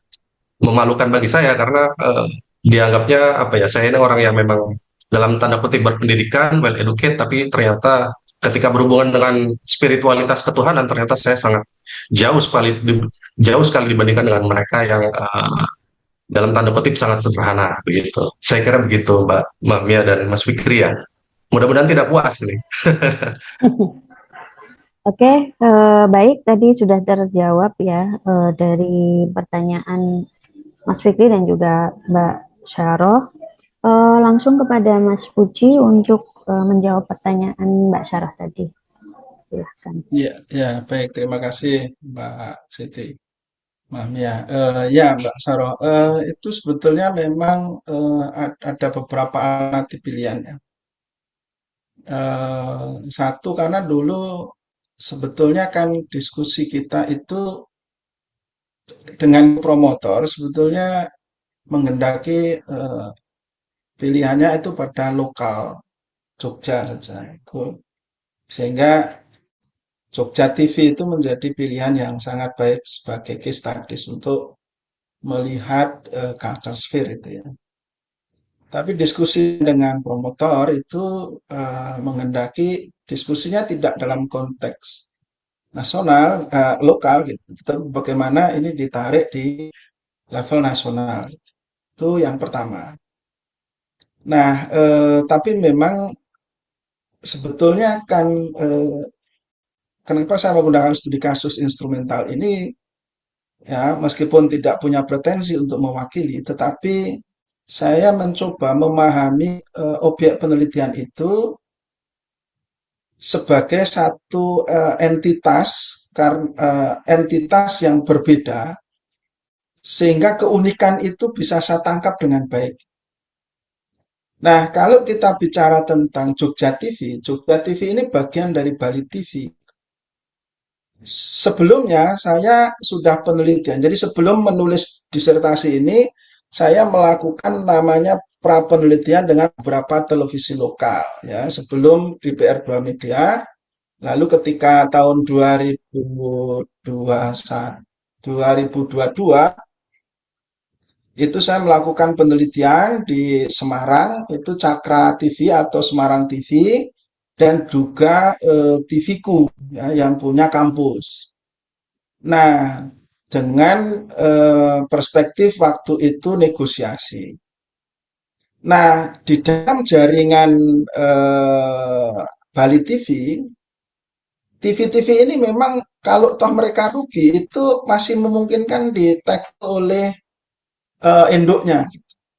memalukan bagi saya karena dianggapnya apa ya saya ini orang yang memang dalam tanda kutip berpendidikan, well educated, tapi ternyata ketika berhubungan dengan spiritualitas ketuhanan ternyata saya sangat jauh sekali dibandingkan dengan mereka yang dalam tanda kutip sangat sederhana begitu. Saya kira begitu Mbak Mia dan Mas Fikri ya. Mudah-mudahan tidak puas ini. Oke, baik tadi sudah terjawab ya dari pertanyaan Mas Fikri dan juga Mbak Syarah. Langsung kepada Mas Puji untuk menjawab pertanyaan Mbak Syarah tadi. Silahkan. Ya, baik. Terima kasih Mbak Siti. Maaf ya, ya Mbak Saroh, itu sebetulnya memang ada beberapa alternatif pilihan ya. Satu karena dulu sebetulnya kan diskusi kita itu dengan promotor sebetulnya menghendaki pilihannya itu pada lokal Jogja saja itu, sehingga Jogja TV itu menjadi pilihan yang sangat baik sebagai case studies untuk melihat culture sphere itu ya. Tapi diskusi dengan promotor itu menghendaki diskusinya tidak dalam konteks nasional, lokal gitu, tetapi bagaimana ini ditarik di level nasional. Itu yang pertama. Nah, tapi memang sebetulnya kan kenapa saya menggunakan studi kasus instrumental ini ya meskipun tidak punya pretensi untuk mewakili, tetapi saya mencoba memahami objek penelitian itu sebagai satu entitas entitas yang berbeda sehingga keunikan itu bisa saya tangkap dengan baik. Nah, kalau kita bicara tentang Jogja TV ini bagian dari Bali TV. Sebelumnya saya sudah penelitian. Jadi sebelum menulis disertasi ini, saya melakukan namanya pra penelitian dengan beberapa televisi lokal ya, sebelum di PR2 Media. Lalu ketika tahun 2022 itu saya melakukan penelitian di Semarang, itu Cakra TV atau Semarang TV, dan juga TV-ku ya, yang punya kampus. Nah, dengan perspektif waktu itu negosiasi. Nah, di dalam jaringan Bali TV, TV-TV ini memang kalau toh mereka rugi itu masih memungkinkan di-tag oleh induknya.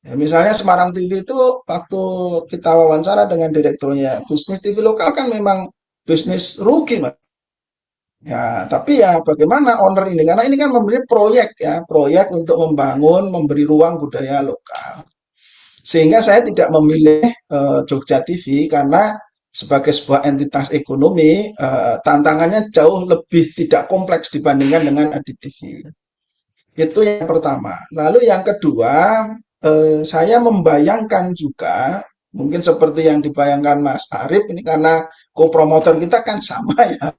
Ya, misalnya Semarang TV itu waktu kita wawancara dengan direkturnya, bisnis TV lokal kan memang bisnis rugi, Mas. Ya, tapi ya bagaimana owner ini? Karena ini kan memberi proyek ya, proyek untuk membangun, memberi ruang budaya lokal. Sehingga saya tidak memilih Jogja TV karena sebagai sebuah entitas ekonomi, tantangannya jauh lebih tidak kompleks dibandingkan dengan Adi TV. Itu yang pertama. Lalu yang kedua, saya membayangkan juga, mungkin seperti yang dibayangkan Mas Arif, ini karena co-promotor kita kan sama ya,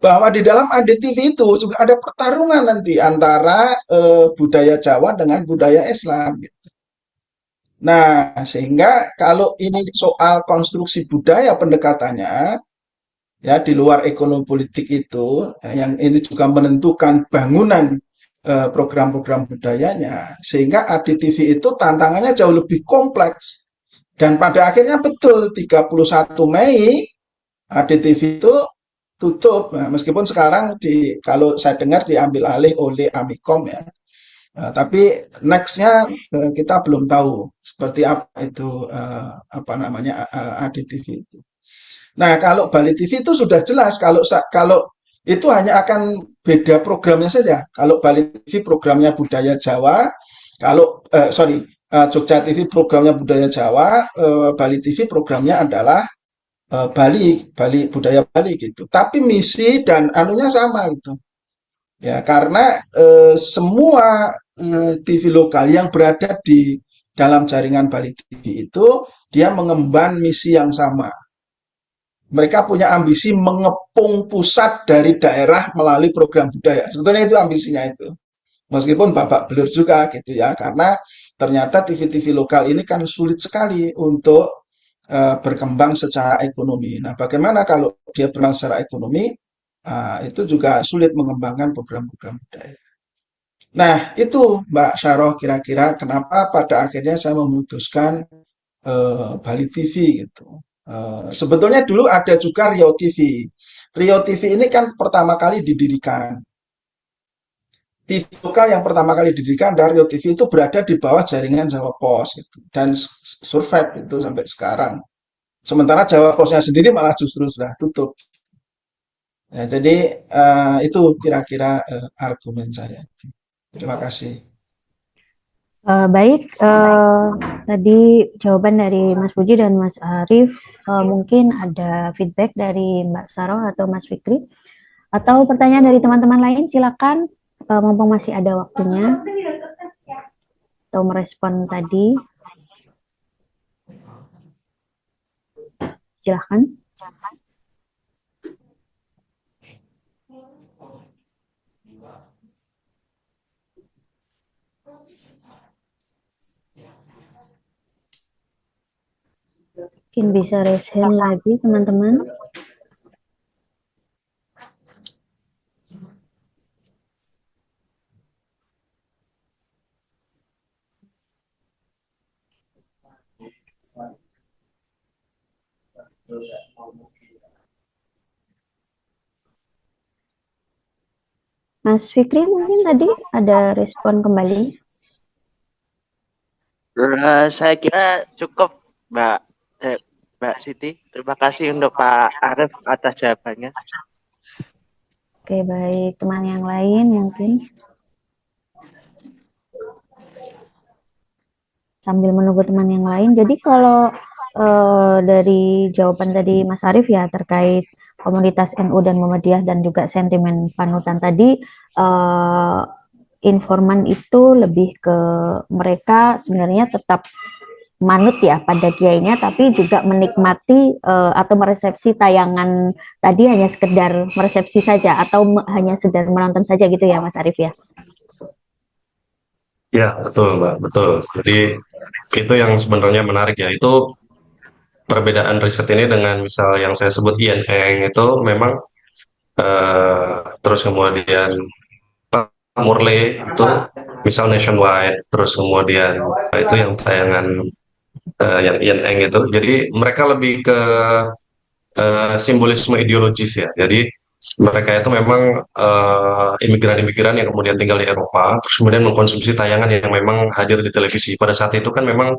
bahwa di dalam ADTV itu juga ada pertarungan nanti antara budaya Jawa dengan budaya Islam. Nah, sehingga kalau ini soal konstruksi budaya pendekatannya, ya di luar ekonomi politik itu, yang ini juga menentukan bangunan program-program budayanya, sehingga ADTV itu tantangannya jauh lebih kompleks. Dan pada akhirnya betul 31 Mei ADTV itu tutup, nah, meskipun sekarang kalau saya dengar diambil alih oleh Amikom ya. Tapi nextnya kita belum tahu seperti apa itu apa namanya ADTV itu. Nah, kalau Bali TV itu sudah jelas kalau itu hanya akan beda programnya saja. Kalau Bali TV programnya budaya Jawa, kalau Jogja TV programnya budaya Jawa, Bali TV programnya adalah Bali budaya Bali gitu. Tapi misi dan anunya sama gitu. Ya, karena semua TV lokal yang berada di dalam jaringan Bali TV itu dia mengemban misi yang sama. Mereka punya ambisi mengepung pusat dari daerah melalui program budaya. Sebetulnya itu ambisinya itu. Meskipun babak belur juga gitu ya, karena ternyata TV-TV lokal ini kan sulit sekali untuk berkembang secara ekonomi. Nah, bagaimana kalau dia berkembang secara ekonomi, itu juga sulit mengembangkan program-program budaya. Nah, itu Mbak Syarah kira-kira kenapa pada akhirnya saya memutuskan Bali TV gitu. Sebetulnya dulu ada juga Rio TV. Rio TV ini kan pertama kali didirikan. TV lokal yang pertama kali didirikan dari Rio TV itu berada di bawah jaringan Jawa Pos gitu. Dan survive itu sampai sekarang. Sementara Jawa Posnya sendiri malah justru sudah tutup. Ya, jadi itu kira-kira argumen saya. Terima kasih. Baik, tadi jawaban dari Mas Puji dan Mas Arif. Mungkin ada feedback dari Mbak Saroh atau Mas Fikri, atau pertanyaan dari teman-teman lain, silakan, mumpung masih ada waktunya, atau merespon tadi, silakan. Mungkin bisa raise hand lagi teman-teman. Mas Fikri mungkin tadi ada respon kembali. Saya kira cukup, Mbak Siti. Terima kasih untuk Pak Arif atas jawabannya. Oke, baik. Teman yang lain mungkin. Sambil menunggu teman yang lain. Jadi kalau dari jawaban tadi Mas Arif ya terkait komunitas NU dan Muhammadiyah dan juga sentimen panutan tadi, informan itu lebih ke mereka sebenarnya tetap manut ya pada kiainya, tapi juga menikmati atau meresepsi tayangan tadi hanya sekedar meresepsi saja atau hanya sekedar menonton saja gitu ya Mas Arif ya. Ya, betul, Mbak, betul. Jadi itu yang sebenarnya menarik ya. Itu perbedaan riset ini dengan misal yang saya sebut Ian Eng itu memang terus kemudian Murley itu misal nationwide, terus kemudian itu yang tayangan yang Ian Eng itu. Jadi mereka lebih ke simbolisme ideologis ya. Jadi mereka itu memang imigran-imigran yang kemudian tinggal di Eropa, terus kemudian mengkonsumsi tayangan yang memang hadir di televisi. Pada saat itu kan memang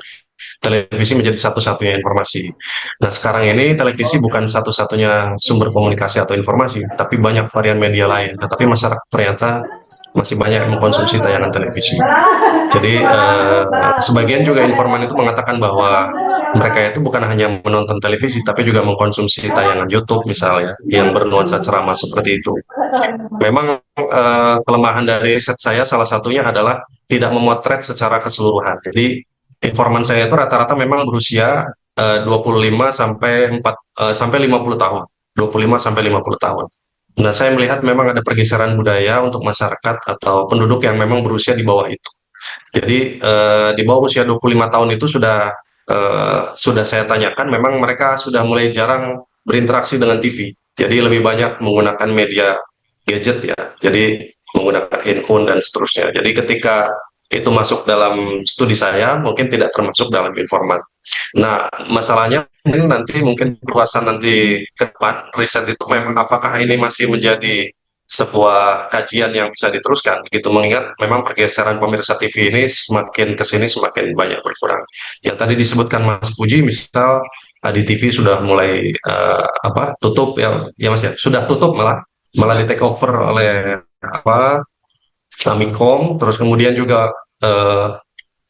televisi menjadi satu-satunya informasi. Nah, sekarang ini televisi bukan satu-satunya sumber komunikasi atau informasi, tapi banyak varian media lain. Tetapi masyarakat ternyata masih banyak yang mengkonsumsi tayangan televisi. Jadi, sebagian juga informan itu mengatakan bahwa mereka itu bukan hanya menonton televisi, tapi juga mengkonsumsi tayangan YouTube misalnya, yang bernuansa ceramah seperti itu. Memang kelemahan dari riset saya salah satunya adalah tidak memotret secara keseluruhan. Jadi informan saya itu rata-rata memang berusia 25 sampai 50 tahun. 25 sampai 50 tahun. Nah, saya melihat memang ada pergeseran budaya untuk masyarakat atau penduduk yang memang berusia di bawah itu. Jadi di bawah usia 25 tahun itu sudah saya tanyakan memang mereka sudah mulai jarang berinteraksi dengan TV. Jadi lebih banyak menggunakan media gadget ya. Jadi menggunakan handphone dan seterusnya. Jadi ketika itu masuk dalam studi saya, mungkin tidak termasuk dalam informan. Nah, masalahnya mungkin perluasan nanti ke depan riset itu memang apakah ini masih menjadi sebuah kajian yang bisa diteruskan begitu mengingat memang pergeseran pemirsa TV ini semakin ke sini semakin banyak berkurang. Yang tadi disebutkan Mas Puji misal di TV sudah mulai tutup ya Mas ya, sudah tutup malah di take over oleh Amikom, terus kemudian juga eh,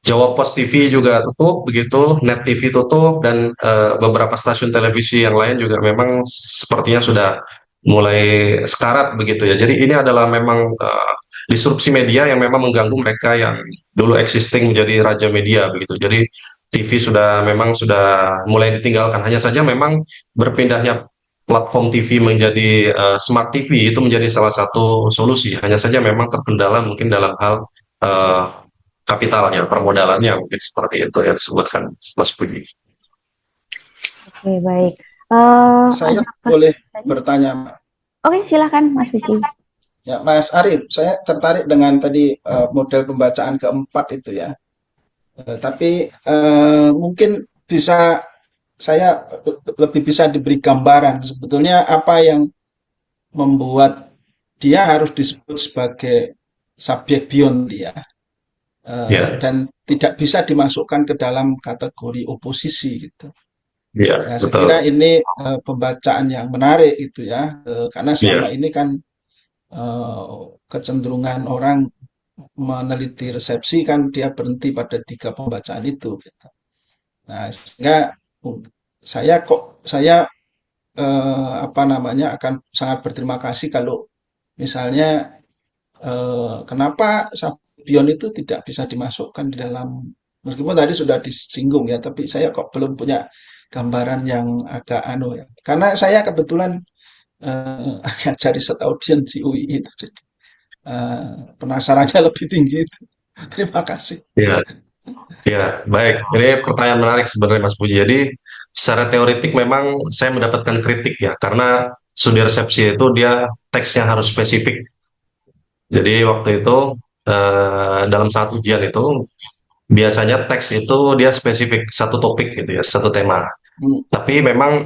Jawa Pos TV juga tutup begitu, Net TV tutup dan beberapa stasiun televisi yang lain juga memang sepertinya sudah mulai sekarat begitu ya. Jadi ini adalah memang disrupsi media yang memang mengganggu mereka yang dulu existing menjadi raja media begitu. Jadi TV sudah mulai ditinggalkan. Hanya saja memang berpindahnya platform TV menjadi smart TV itu menjadi salah satu solusi. Hanya saja memang terkendala mungkin dalam hal eh, kapitalnya, permodalannya mungkin seperti itu yang disebutkan Mas Budi. Oke, baik. Saya boleh bertanya, Mbak? Oke, silakan Mas Puji. Ya, Mas Arif, saya tertarik dengan tadi model pembacaan keempat itu ya. Tapi mungkin saya lebih bisa diberi gambaran sebetulnya apa yang membuat dia harus disebut sebagai subjek beyond dia. Ya, Dan tidak bisa dimasukkan ke dalam kategori oposisi gitu. Iya, Ya, saya betul. kira ini pembacaan yang menarik itu ya, karena selama Iya, ini kan kecenderungan orang meneliti resepsi kan dia berhenti pada 3 pembacaan itu, gitu. Nah, sehingga saya apa namanya akan sangat berterima kasih kalau misalnya kenapa Sabion itu tidak bisa dimasukkan di dalam, meskipun tadi sudah disinggung ya, tapi saya kok belum punya gambaran yang agak anu ya. Karena saya kebetulan agak cari set audience di UI itu, jadi penasarannya lebih tinggi itu. Terima kasih. iya. Ya, baik. Ini pertanyaan menarik sebenarnya Mas Puji. Jadi, secara teoretik memang saya mendapatkan kritik ya, karena studi resepsi itu dia teksnya harus spesifik. Jadi waktu itu dalam satu ujian itu biasanya teks itu dia spesifik satu topik gitu ya, satu tema. Hmm, Tapi memang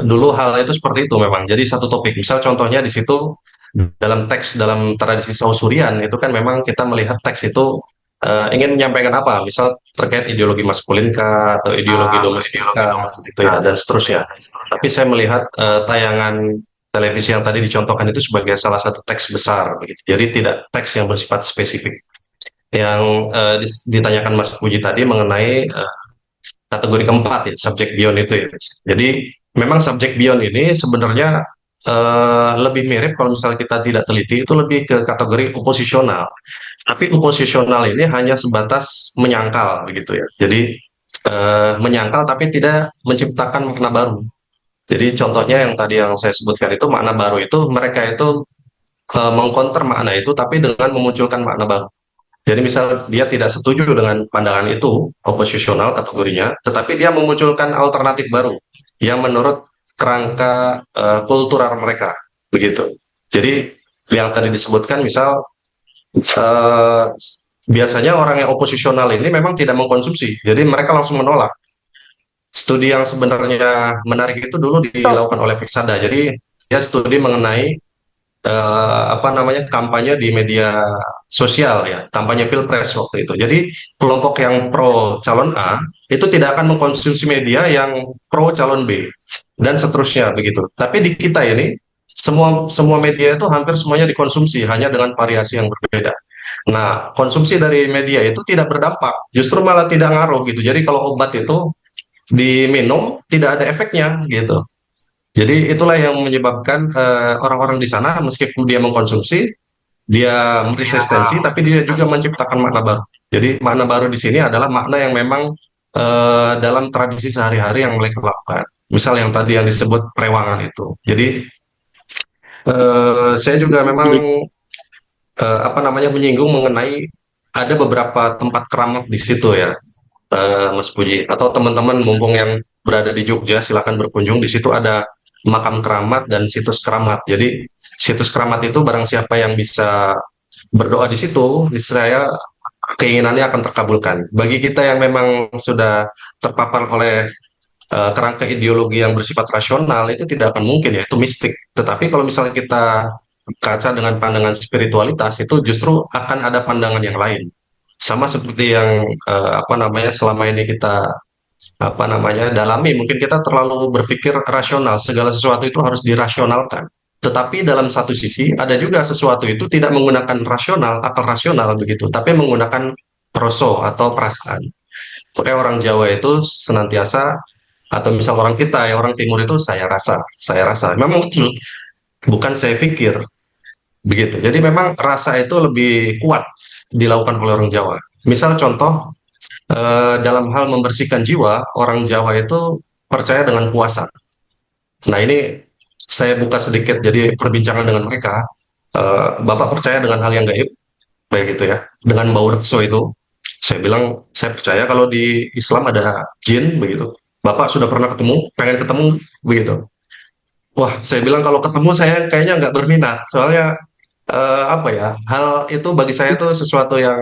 dulu hal itu seperti itu memang. Jadi satu topik. Misal contohnya di situ dalam teks dalam tradisi Sausurian itu kan memang kita melihat teks itu ingin menyampaikan apa? Misal terkait ideologi maskulin kah atau ideologi domestik kah gitu ya dan seterusnya. Tapi saya melihat tayangan televisi yang tadi dicontohkan itu sebagai salah satu teks besar begitu. Jadi tidak teks yang bersifat spesifik. Yang ditanyakan Mas Puji tadi mengenai kategori keempat ya, subjek beyond itu ya. Jadi memang subjek beyond ini sebenarnya lebih mirip kalau misalnya kita tidak teliti itu lebih ke kategori oposisional. Tapi oposisional ini hanya sebatas menyangkal begitu ya. Jadi menyangkal tapi tidak menciptakan makna baru. Jadi contohnya yang tadi yang saya sebutkan itu makna baru itu mereka itu mengcounter makna itu tapi dengan memunculkan makna baru. Jadi misal dia tidak setuju dengan pandangan itu, oposisional kategorinya, tetapi dia memunculkan alternatif baru yang menurut kerangka kultural mereka, begitu. Jadi yang tadi disebutkan misal eh, biasanya orang yang oposisional ini memang tidak mengkonsumsi, jadi mereka langsung menolak. Studi yang sebenarnya menarik itu dulu dilakukan oleh Fiksada. Jadi dia studi mengenai apa namanya kampanye di media sosial ya, kampanye pilpres waktu itu. Jadi kelompok yang pro calon A itu tidak akan mengkonsumsi media yang pro calon B dan seterusnya begitu. Tapi di kita ini semua semua media itu hampir semuanya dikonsumsi hanya dengan variasi yang berbeda. Nah, konsumsi dari media itu tidak berdampak, justru malah tidak ngaruh gitu. Jadi kalau obat itu diminum tidak ada efeknya gitu. Jadi itulah yang menyebabkan orang-orang di sana meskipun dia mengkonsumsi, dia meresistensi, tapi dia juga menciptakan makna baru. Jadi makna baru di sini adalah makna yang memang dalam tradisi sehari-hari yang mereka lakukan. Misal yang tadi yang disebut perewangan itu. Jadi saya juga memang apa namanya menyinggung mengenai ada beberapa tempat keramat di situ ya, Mas Puji. Atau teman-teman mumpung yang berada di Jogja, silakan berkunjung. Di situ ada makam keramat dan situs keramat. Jadi situs keramat itu barang siapa yang bisa berdoa di situ, niscaya keinginannya akan terkabulkan. Bagi kita yang memang sudah terpapar oleh kerangka ideologi yang bersifat rasional, itu tidak akan mungkin ya, itu mistik. Tetapi kalau misalnya kita kaca dengan pandangan spiritualitas, itu justru akan ada pandangan yang lain. Sama seperti yang apa namanya selama ini kita apa namanya dalami, mungkin kita terlalu berpikir rasional, segala sesuatu itu harus dirasionalkan. Tetapi dalam satu sisi ada juga sesuatu itu tidak menggunakan rasional, akal rasional begitu, tapi menggunakan proso atau perasaan. Makanya orang Jawa itu senantiasa atau misal orang kita ya orang Timur itu saya rasa. Memang betul, bukan saya pikir begitu. Jadi memang rasa itu lebih kuat dilakukan oleh orang Jawa. Misal contoh dalam hal membersihkan jiwa, orang Jawa itu percaya dengan puasa. Nah, ini saya buka sedikit jadi perbincangan dengan mereka. Bapak percaya dengan hal yang gaib, baik gitu ya. Dengan bau rekso itu, saya bilang saya percaya kalau di Islam ada jin begitu. Bapak sudah pernah ketemu, pengen ketemu begitu. Wah, saya bilang kalau ketemu saya kayaknya nggak berminat, soalnya apa ya, hal itu bagi saya itu sesuatu yang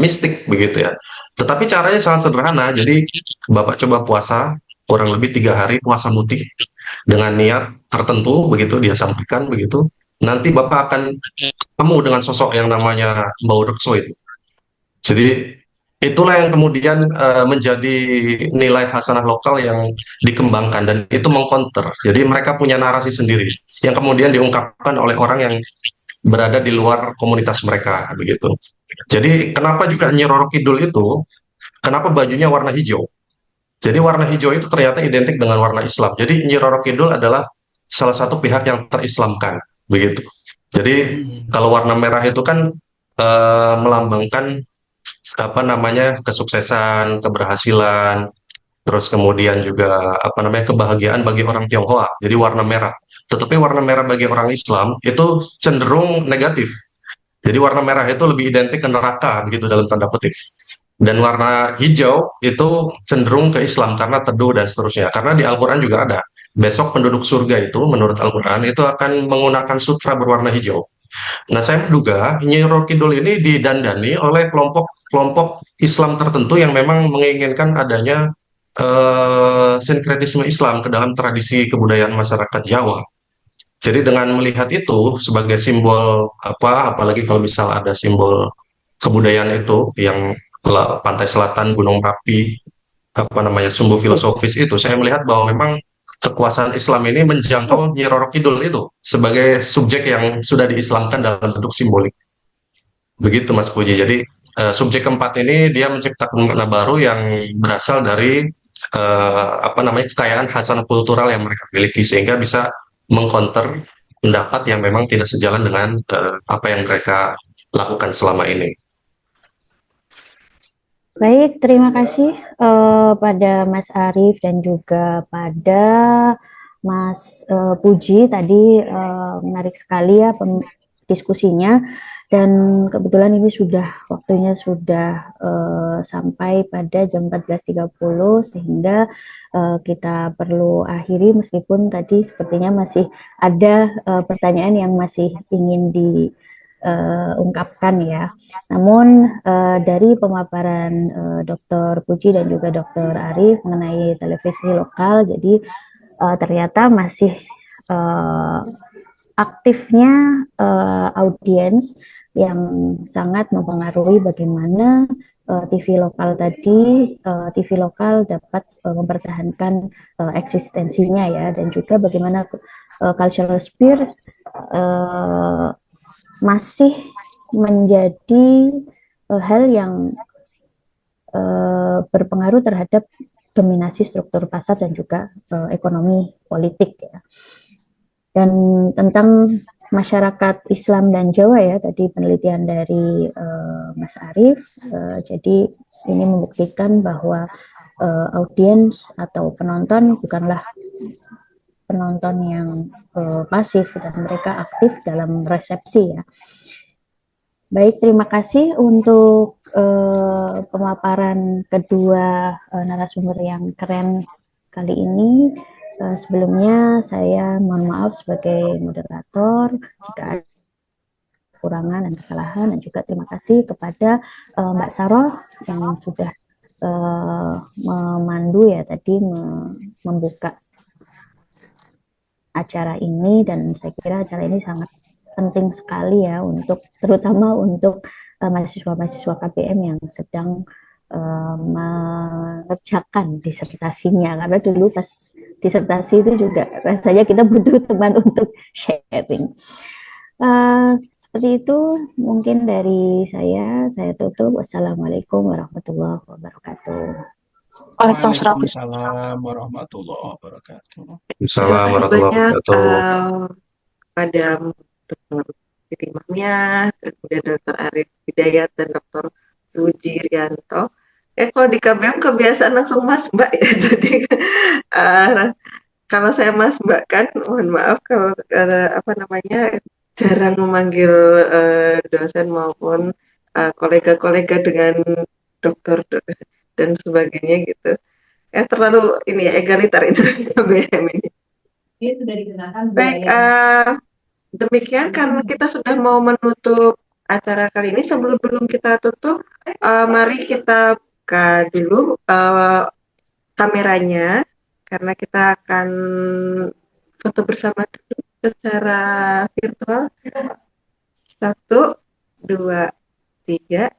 mistik begitu ya. Tetapi caranya sangat sederhana. Jadi Bapak coba puasa kurang lebih 3 hari puasa mutih dengan niat tertentu begitu dia sampaikan begitu. Nanti Bapak akan ketemu dengan sosok yang namanya Mbau Rekso itu. Jadi Itulah yang kemudian menjadi nilai hasanah lokal yang dikembangkan dan itu mengcounter. Jadi mereka punya narasi sendiri yang kemudian diungkapkan oleh orang yang berada di luar komunitas mereka begitu. Jadi kenapa juga Nyi Roro Kidul itu kenapa bajunya warna hijau? Jadi warna hijau itu ternyata identik dengan warna Islam. Jadi Nyi Roro Kidul adalah salah satu pihak yang terislamkan begitu. Jadi kalau warna merah itu kan melambangkan apa namanya kesuksesan, keberhasilan, terus kemudian juga apa namanya kebahagiaan bagi orang Tionghoa. Jadi warna merah. Tetapi warna merah bagi orang Islam itu cenderung negatif. Jadi warna merah itu lebih identik ke neraka begitu dalam tanda kutip. Dan warna hijau itu cenderung ke Islam karena teduh dan seterusnya. Karena di Al-Quran juga ada. Besok penduduk surga itu menurut Al-Quran itu akan menggunakan sutra berwarna hijau. Nah, saya menduga Nyi Roro Kidul ini didandani oleh kelompok-kelompok Islam tertentu yang memang menginginkan adanya sinkretisme Islam ke dalam tradisi kebudayaan masyarakat Jawa. Jadi dengan melihat itu sebagai simbol apa, apalagi kalau misal ada simbol kebudayaan itu yang pantai selatan Gunung Merapi, apa namanya sumbu filosofis itu, saya melihat bahwa memang kekuasaan Islam ini menjangkau Nyi Roro Kidul itu sebagai subjek yang sudah diislamkan dalam bentuk simbolik. Begitu Mas Puji. Jadi subjek keempat ini dia menciptakan makna baru yang berasal dari apa namanya kekayaan hasanah kultural yang mereka miliki sehingga bisa mengcounter pendapat yang memang tidak sejalan dengan apa yang mereka lakukan selama ini. Baik, terima kasih pada Mas Arief dan juga pada Mas Puji tadi menarik sekali ya diskusinya dan kebetulan ini waktunya sudah sampai pada jam 14.30 sehingga kita perlu akhiri meskipun tadi sepertinya masih ada pertanyaan yang masih ingin diungkapkan ya. Namun dari pemaparan Dr. Puji dan juga Dr. Arief mengenai televisi lokal, jadi ternyata masih aktifnya audiens yang sangat mempengaruhi bagaimana TV lokal tadi, TV lokal dapat mempertahankan eksistensinya ya, dan juga bagaimana cultural spirit masih menjadi hal yang berpengaruh terhadap dominasi struktur pasar dan juga ekonomi politik ya. Dan tentang masyarakat Islam dan Jawa ya, tadi penelitian dari Mas Arief, jadi ini membuktikan bahwa audiens atau penonton bukanlah penonton yang pasif dan mereka aktif dalam resepsi ya. Baik, terima kasih untuk pemaparan kedua narasumber yang keren kali ini. Sebelumnya saya mohon maaf sebagai moderator jika ada kekurangan dan kesalahan, dan juga terima kasih kepada Mbak Saroh yang sudah memandu ya tadi membuka acara ini, dan saya kira acara ini sangat penting sekali ya untuk terutama untuk mahasiswa-mahasiswa KPM yang sedang mengerjakan disertasinya, karena dulu pas disertasi itu juga rasanya kita butuh teman untuk sharing. Seperti itu mungkin dari saya tutup. Wassalamualaikum warahmatullahi wabarakatuh. Waalaikumsalam warahmatullahi wabarakatuh. Terima Assalamualaikum kasih warahmatullahi banyak wabarakatuh. pada Dr. Siti Mamia, kemudian Dr. Arief Hidayat dan Dr. Puji Rianto. Kalau di KBM kebiasaan langsung Mas Mbak ya, jadi kalau saya Mas Mbak kan, mohon maaf kalau apa namanya jarang memanggil dosen maupun kolega-kolega dengan dokter dan sebagainya gitu. Terlalu ini ya, egalitar ini KBM ini. Dia sudah digunakan. Baik, demikian karena kita sudah mau menutup acara kali ini. Sebelum kita tutup, mari kita buka dulu kameranya karena kita akan foto bersama dulu secara virtual. 1, 2, 3.